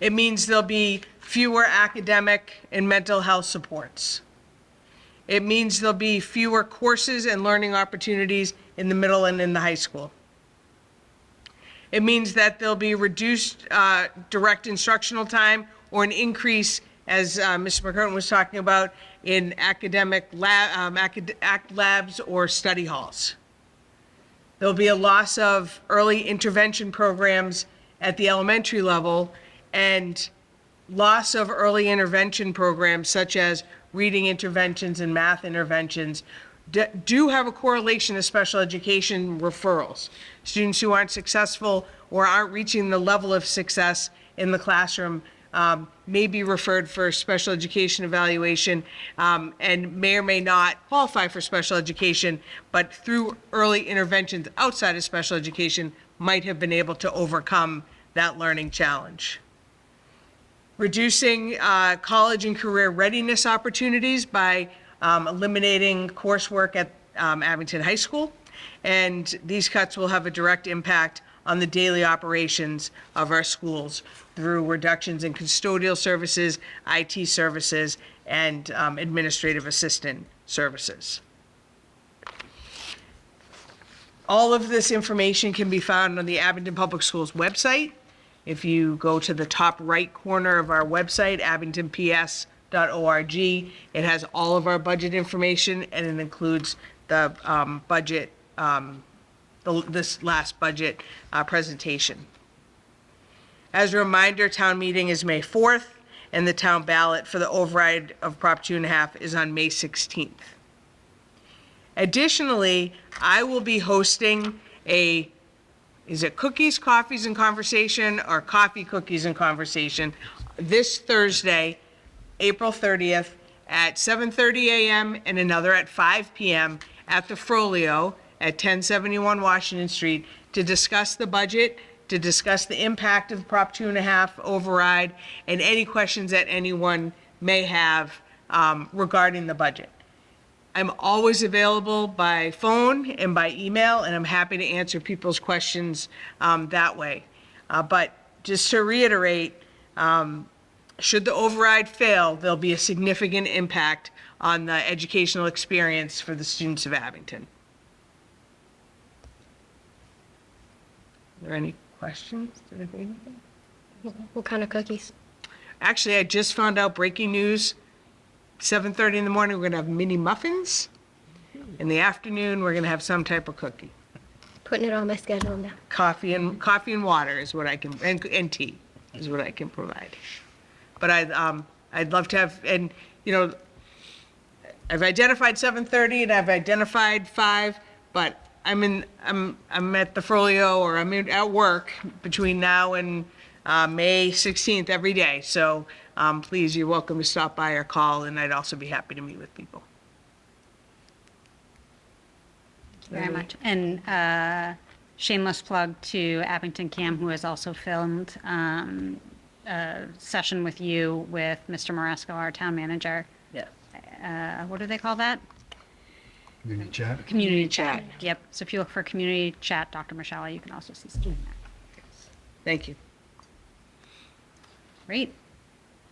It means there'll be fewer academic and mental health supports. It means there'll be fewer courses and learning opportunities in the middle and in the high school. It means that there'll be reduced direct instructional time or an increase, as Mr. McCurtain was talking about, in academic labs or study halls. There'll be a loss of early intervention programs at the elementary level and loss of early intervention programs such as reading interventions and math interventions do have a correlation to special education referrals. Students who aren't successful or aren't reaching the level of success in the classroom may be referred for special education evaluation and may or may not qualify for special education, but through early interventions outside of special education might have been able to overcome that learning challenge. Reducing college and career readiness opportunities by eliminating coursework at Abington High School. And these cuts will have a direct impact on the daily operations of our schools through reductions in custodial services, IT services, and administrative assistant services. All of this information can be found on the Abington Public Schools website. If you go to the top right corner of our website, abingtonps.org, it has all of our budget information, and it includes the budget, this last budget presentation. As a reminder, town meeting is May 4th, and the town ballot for the override of Prop 2.5 is on May 16th. Additionally, I will be hosting is it Cookies, Coffees, and Conversation, or Coffee, Cookies, and Conversation, this Thursday, April 30th, at 7:30 a.m. and another at 5 p.m. at the Frollo at 1071 Washington Street to discuss the budget, to discuss the impact of Prop 2.5 override, and any questions that anyone may have regarding the budget. I'm always available by phone and by email, and I'm happy to answer people's questions that way. But just to reiterate, should the override fail, there'll be a significant impact on the educational experience for the students of Abington. Are there any questions? Did I say anything? What kind of cookies? Actually, I just found out breaking news. 7:30 in the morning, we're gonna have mini muffins. In the afternoon, we're gonna have some type of cookie. Putting it on my schedule now. Coffee and water is what I can, and tea is what I can provide. But I'd love to have, and you know, I've identified 7:30 and I've identified 5, but I'm at the Frollo, or I'm at work between now and May 16th every day. So please, you're welcome to stop by or call, and I'd also be happy to meet with people. Very much. And shameless plug to Abington Cam, who has also filmed a session with you with Mr. Moresco, our town manager. Yeah. What do they call that? Community chat. Community chat. Yep. So if you look for community chat, Dr. Michelle, you can also see stuff in that. Thank you. Great.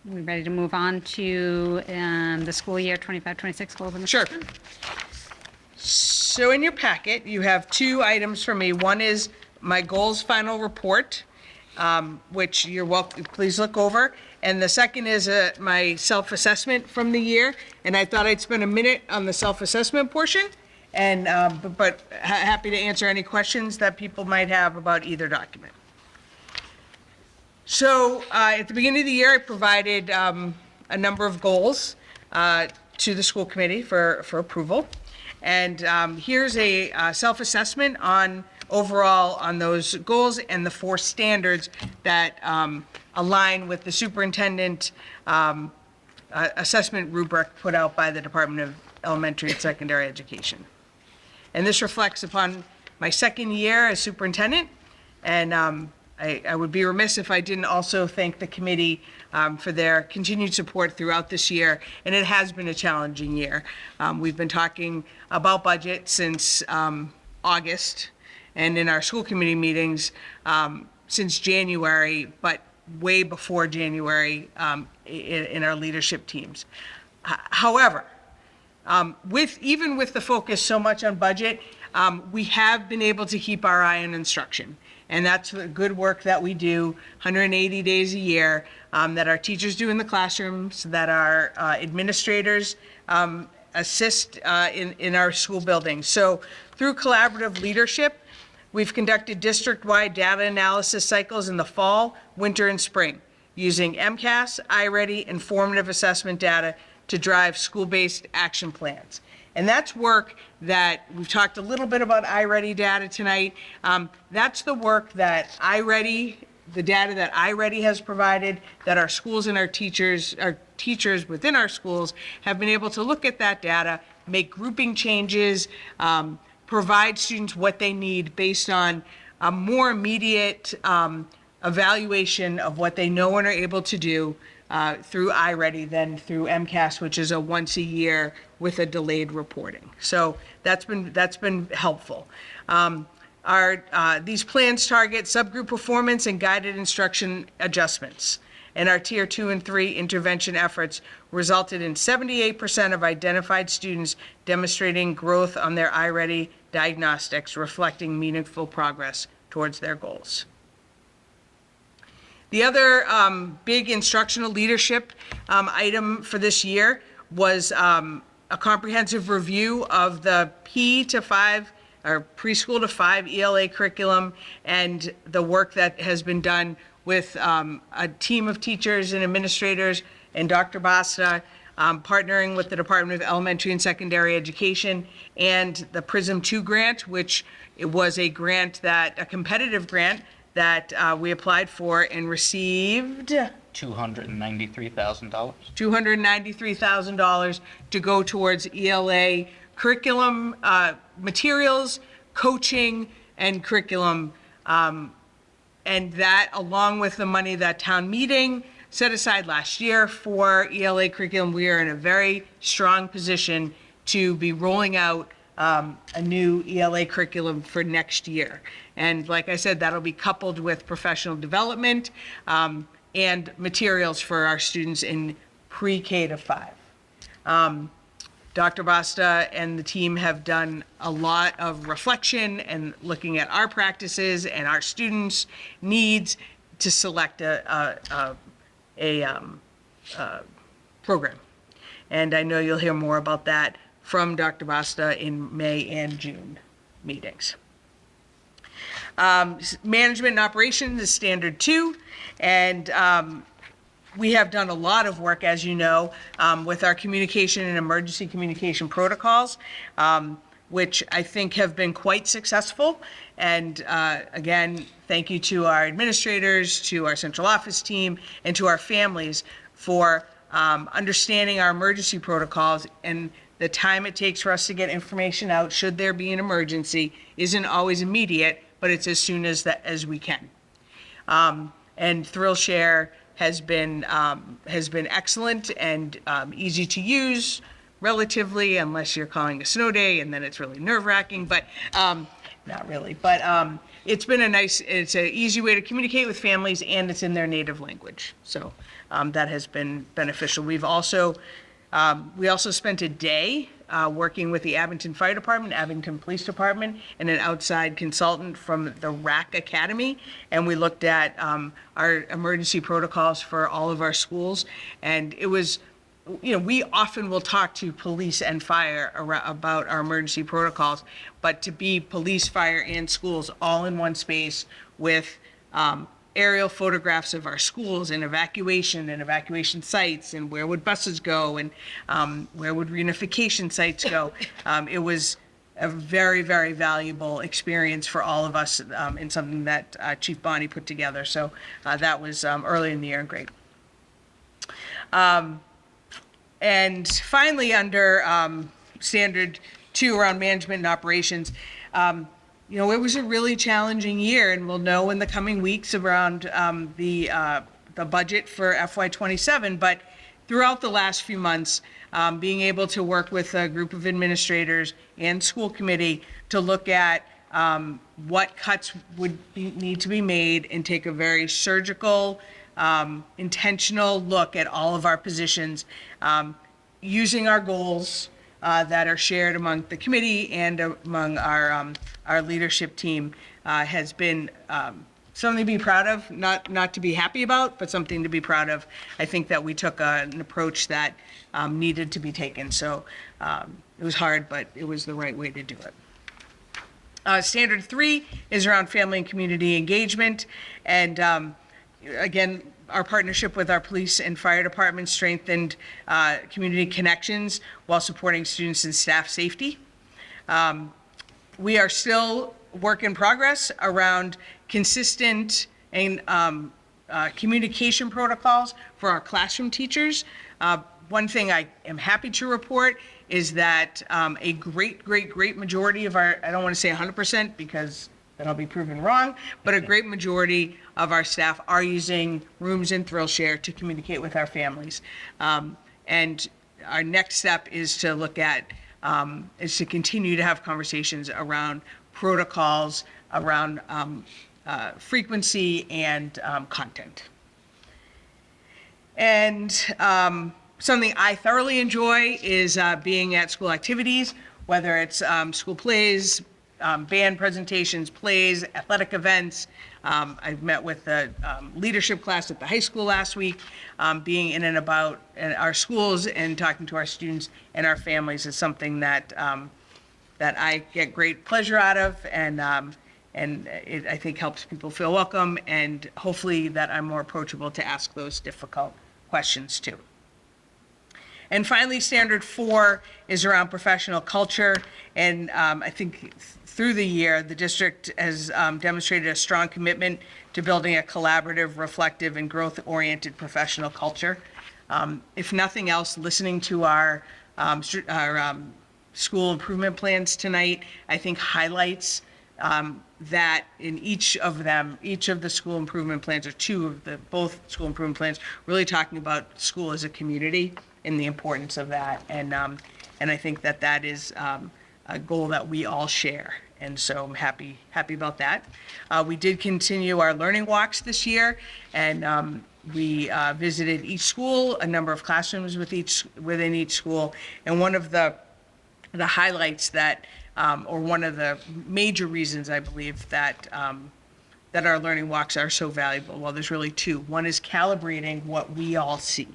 We ready to move on to the school year 25-26 goals and Sure. So in your packet, you have 2 items for me. One is my goals final report, which you're welcome, please look over. And the second is my self-assessment from the year. And I thought I'd spend a minute on the self-assessment portion, and but happy to answer any questions that people might have about either document. So at the beginning of the year, I provided a number of goals to the school committee for approval. And here's a self-assessment on overall on those goals and the 4 standards that align with the superintendent assessment rubric put out by the Department of Elementary and Secondary Education. And this reflects upon my second year as superintendent, and I would be remiss if I didn't also thank the committee for their continued support throughout this year, and it has been a challenging year. We've been talking about budget since August, and in our school committee meetings since January, but way before January in our leadership teams. However, even with the focus so much on budget, we have been able to keep our eye on instruction. And that's the good work that we do 180 days a year, that our teachers do in the classrooms, that our administrators assist in our school buildings. So through collaborative leadership, we've conducted district-wide data analysis cycles in the fall, winter, and spring, using MCAS, iReady, and formative assessment data to drive school-based action plans. And that's work that, we've talked a little bit about iReady data tonight. That's the work that iReady, the data that iReady has provided, that our schools and our teachers within our schools have been able to look at that data, make grouping changes, provide students what they need based on a more immediate evaluation of what they know and are able to do through iReady than through MCAS, which is a once a year with a delayed reporting. So that's been helpful. These plans target subgroup performance and guided instruction adjustments. and our Tier 2 and 3 intervention efforts resulted in 78% of identified students demonstrating growth on their iReady diagnostics, reflecting meaningful progress towards their goals. The other big instructional leadership item for this year was a comprehensive review of the P to 5 or preschool to 5 ELA curriculum and the work that has been done with a team of teachers and administrators and Dr. Basta partnering with the Department of Elementary and Secondary Education and the PRISM 2 grant, which it was a grant that, a competitive grant that we applied for and received $293,000. $293,000 to go towards ELA curriculum, materials, coaching, and curriculum. And that, along with the money that town meeting set aside last year for ELA curriculum, we are in a very strong position to be rolling out a new ELA curriculum for next year. And like I said, that'll be coupled with professional development and materials for our students in pre-K to 5. Dr. Basta and the team have done a lot of reflection and looking at our practices and our students' needs to select a program. And I know you'll hear more about that from Dr. Basta in May and June meetings. Management and operations is standard 2, and we have done a lot of work, as you know, with our communication and emergency communication protocols, which I think have been quite successful. And again, thank you to our administrators, to our central office team, and to our families for understanding our emergency protocols. And the time it takes for us to get information out, should there be an emergency, isn't always immediate, but it's as soon as we can. And ThrillShare has been excellent and easy to use relatively, unless you're calling a snow day, and then it's really nerve-wracking, but not really. But it's been it's an easy way to communicate with families, and it's in their native language. So that has been beneficial. We also spent a day working with the Abington Fire Department, Abington Police Department, and an outside consultant from the RAC Academy. And we looked at our emergency protocols for all of our schools. And it was, we often will talk to police and fire about our emergency protocols, but to be police, fire, and schools all in one space with aerial photographs of our schools and evacuation sites and where would buses go and where would reunification sites go. It was a very, very valuable experience for all of us and something that Chief Bonnie put together. So that was early in the year and great. And finally, under standard 2 around management and operations, it was a really challenging year, and we'll know in the coming weeks around the budget for FY27. But throughout the last few months, being able to work with a group of administrators and school committee to look at what cuts would need to be made and take a very surgical, intentional look at all of our positions, using our goals that are shared among the committee and among our leadership team has been something to be proud of, not to be happy about, but something to be proud of. I think that we took an approach that needed to be taken. So it was hard, but it was the right way to do it. Standard 3 is around family and community engagement. And again, our partnership with our police and fire department strengthened community connections while supporting students and staff safety. We are still work in progress around consistent and communication protocols for our classroom teachers. One thing I am happy to report is that a great majority of our, I don't want to say 100% because then I'll be proven wrong, but a great majority of our staff are using Rooms and ThrillShare to communicate with our families. And our next step is to look at, is to continue to have conversations around protocols, around frequency and content. And something I thoroughly enjoy is being at school activities, whether it's school plays, band presentations, plays, athletic events. I met with the leadership class at the high school last week. Being in and about our schools and talking to our students and our families is something that that I get great pleasure out of, and it, I think, helps people feel welcome, and hopefully that I'm more approachable to ask those difficult questions too. And finally, standard 4 is around professional culture, and I think through the year, the district has demonstrated a strong commitment to building a collaborative, reflective, and growth-oriented professional culture. If nothing else, listening to our school improvement plans tonight, I think highlights that in each of them, each of the school improvement plans, or both school improvement plans, really talking about school as a community and the importance of that. And I think that that is a goal that we all share. And so I'm happy about that. We did continue our learning walks this year, and we visited each school, a number of classrooms within each school. And one of the highlights that, or one of the major reasons I believe that that our learning walks are so valuable, well, there's really two. One is calibrating what we all see.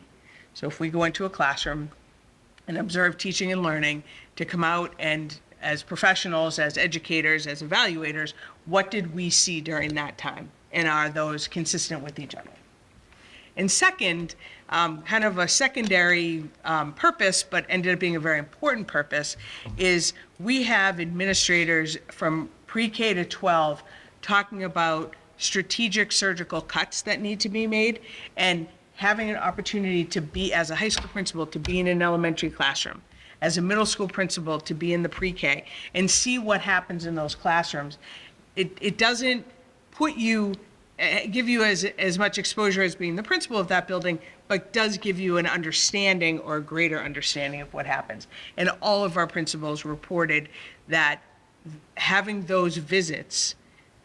So if we go into a classroom and observe teaching and learning, to come out and, as professionals, as educators, as evaluators, what did we see during that time? And are those consistent with each other? And second, kind of a secondary purpose, but ended up being a very important purpose, is we have administrators from pre-K to 12 talking about strategic surgical cuts that need to be made, and having an opportunity to be, as a high school principal, to be in an elementary classroom, as a middle school principal, to be in the pre-K, and see what happens in those classrooms. It doesn't put you, give you as much exposure as being the principal of that building, but does give you an understanding, or a greater understanding, of what happens. And all of our principals reported that having those visits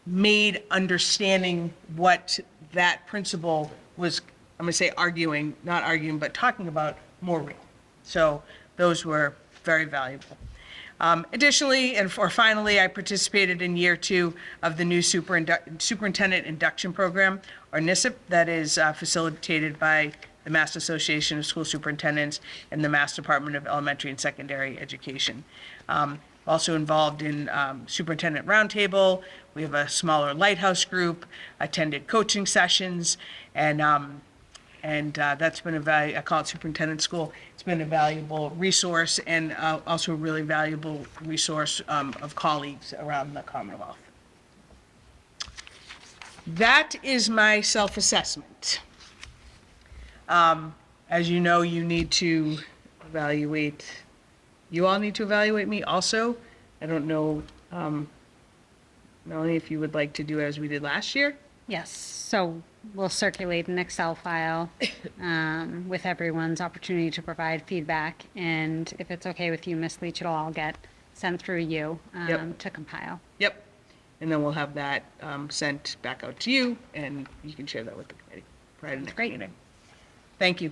made understanding what that principal was, I'm going to say not arguing, but talking about, more real. So those were very valuable. Additionally, and finally, I participated in year 2 of the new Superintendent Induction Program, or NISIP, that is facilitated by the Mass Association of School Superintendents and the Mass Department of Elementary and Secondary Education. Also involved in Superintendent Roundtable. We have a smaller lighthouse group, attended coaching sessions, and that's been I call it Superintendent School. It's been a valuable resource, and also a really valuable resource of colleagues around the Commonwealth. That is my self-assessment. As you know, you need to evaluate, you all need to evaluate me also. I don't know, Melanie, if you would like to do as we did last year? Yes, so we'll circulate an Excel file with everyone's opportunity to provide feedback. And if it's okay with you, Ms. Leach, it'll all get sent through you Yep. to compile. Yep. And then we'll have that sent back out to you, and you can share that with the committee prior to the next Great. meeting. Thank you.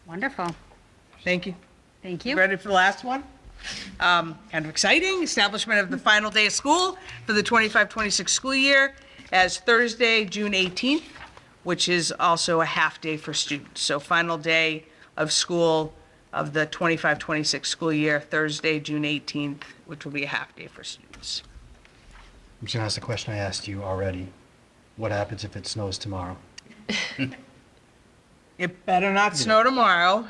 Wonderful. Thank you. Thank you. Ready for the last one? Kind of exciting. Establishment of the final day of school for the 25-26 school year as Thursday, June 18th, which is also a half day for students. So final day of school of the 25-26 school year, Thursday, June 18th, which will be a half day for students. I'm just going to ask the question I asked you already. What happens if it snows tomorrow? It better not snow tomorrow.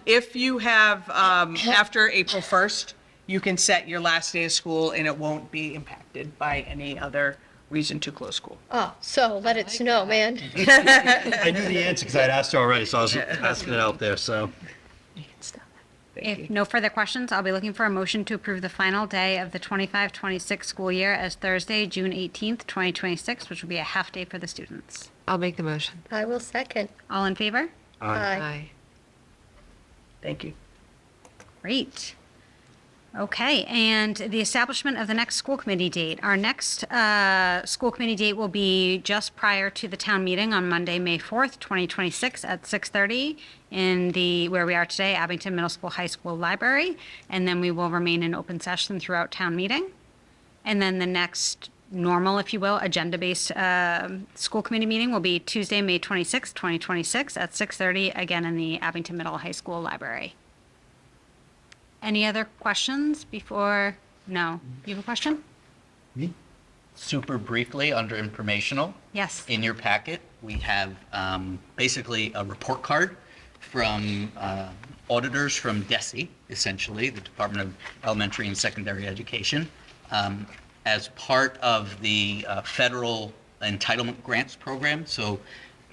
If you have, after April 1st, you can set your last day of school, and it won't be impacted by any other reason to close school. Oh, so let it snow, man. I knew the answer because I'd asked her already, so I was asking it out there, so. Thank If you. no further questions, I'll be looking for a motion to approve the final day of the 25-26 school year as Thursday, June 18th, 2026, which will be a half day for the students. I'll make the motion. I will second. All in favor? Aye. Aye. Thank you. Great. Okay, and the establishment of the next school committee date. Our next school committee date will be just prior to the town meeting on Monday, May 4th, 2026 at 6:30 in where we are today, Abington Middle School High School Library. And then we will remain in open session throughout town meeting. And then the next normal, if you will, agenda-based school committee meeting will be Tuesday, May 26th, 2026 at 6:30, again in the Abington Middle High School Library. Any other questions before? No. You have a question? Super briefly, under informational. Yes. In your packet, we have basically a report card from auditors from DESE, essentially, the Department of Elementary and Secondary Education, as part of the federal entitlement grants program. So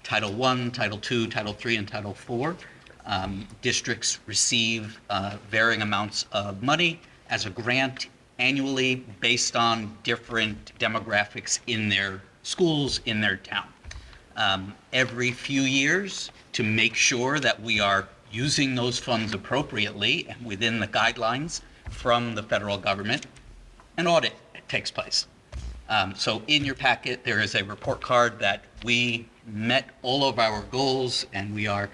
Title I, Title II, Title III, and Title IV. Districts receive varying amounts of money as a grant annually based on different demographics in their schools, in their town. Every few years, to make sure that we are using those funds appropriately and within the guidelines from the federal government, an audit takes place. So in your packet, there is a report card that we met all of our goals and we are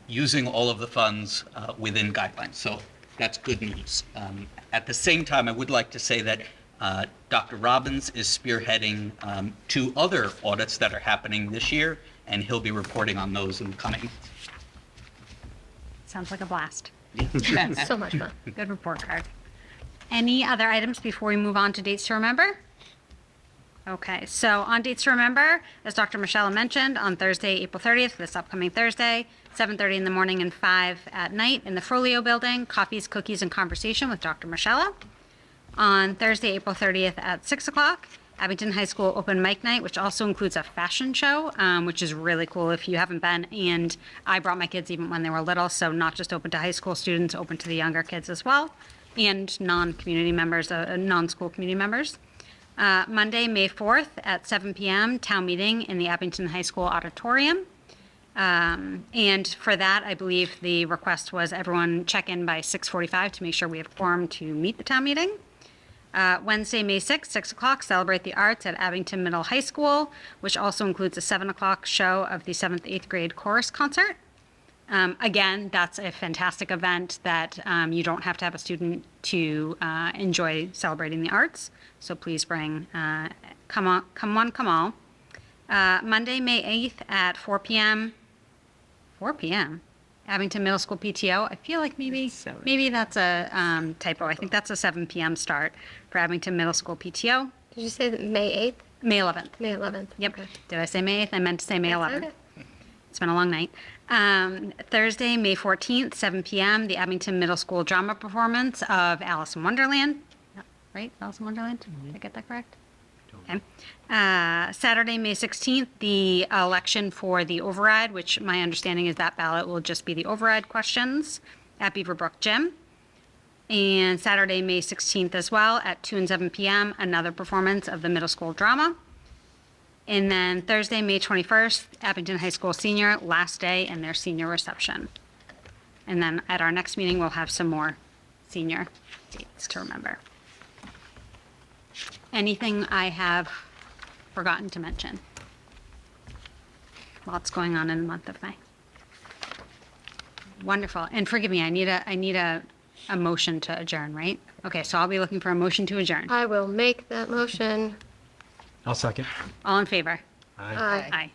using all of the funds within guidelines. So that's good news. At the same time, I would like to say that Dr. Robbins is spearheading 2 other audits that are happening this year, and he'll be reporting on those in the coming. Sounds like a blast. So much fun. Good report card. Any other items before we move on to dates to remember? Okay, so on dates to remember, as Dr. Michelle mentioned, on Thursday, April 30th, this upcoming Thursday, 7:30 in the morning and 5 at night in the Frollo Building, coffees, cookies, and conversation with Dr. Michelle. On Thursday, April 30th at 6 o'clock, Abington High School Open Mic Night, which also includes a fashion show, which is really cool if you haven't been. And I brought my kids even when they were little, so not just open to high school students, open to the younger kids as well, and non-community members, non-school community members. Monday, May 4th at 7 p.m., town meeting in the Abington High School auditorium. And for that, I believe the request was everyone check in by 6:45 to make sure we have quorum to meet the town meeting. Wednesday, May 6th, 6 o'clock, Celebrate the Arts at Abington Middle High School, which also includes a 7 o'clock show of the 7th, 8th grade chorus concert. Again, that's a fantastic event that you don't have to have a student to enjoy celebrating the arts. So please bring, come all. Monday, May 8th at 4 p.m. 4 p.m. Abington Middle School PTO. I feel like maybe that's a typo. I think that's a 7 p.m. start for Abington Middle School PTO. Did you say that May 8th? May 11th. May 11th. Yep. Okay. Did I say May 8th? I meant to say May 11th. Okay. It's been a long night. Thursday, May 14th, 7 p.m., the Abington Middle School drama performance of Alice in Wonderland. Right? Alice in Wonderland? Did I get that correct? Okay. Saturday, May 16th, the election for the override, which my understanding is that ballot will just be the override questions at Beaverbrook Gym. And Saturday, May 16th as well, at 2 and 7 p.m., another performance of the middle school drama. And then Thursday, May 21st, Abington High School senior, last day in their senior reception. And then at our next meeting, we'll have some more senior dates to remember. Anything I have forgotten to mention? Lots going on in the month of May. Wonderful. And forgive me, I need a motion to adjourn, right? Okay, so I'll be looking for a motion to adjourn. I will make that motion. I'll second. All in favor? Aye. Aye.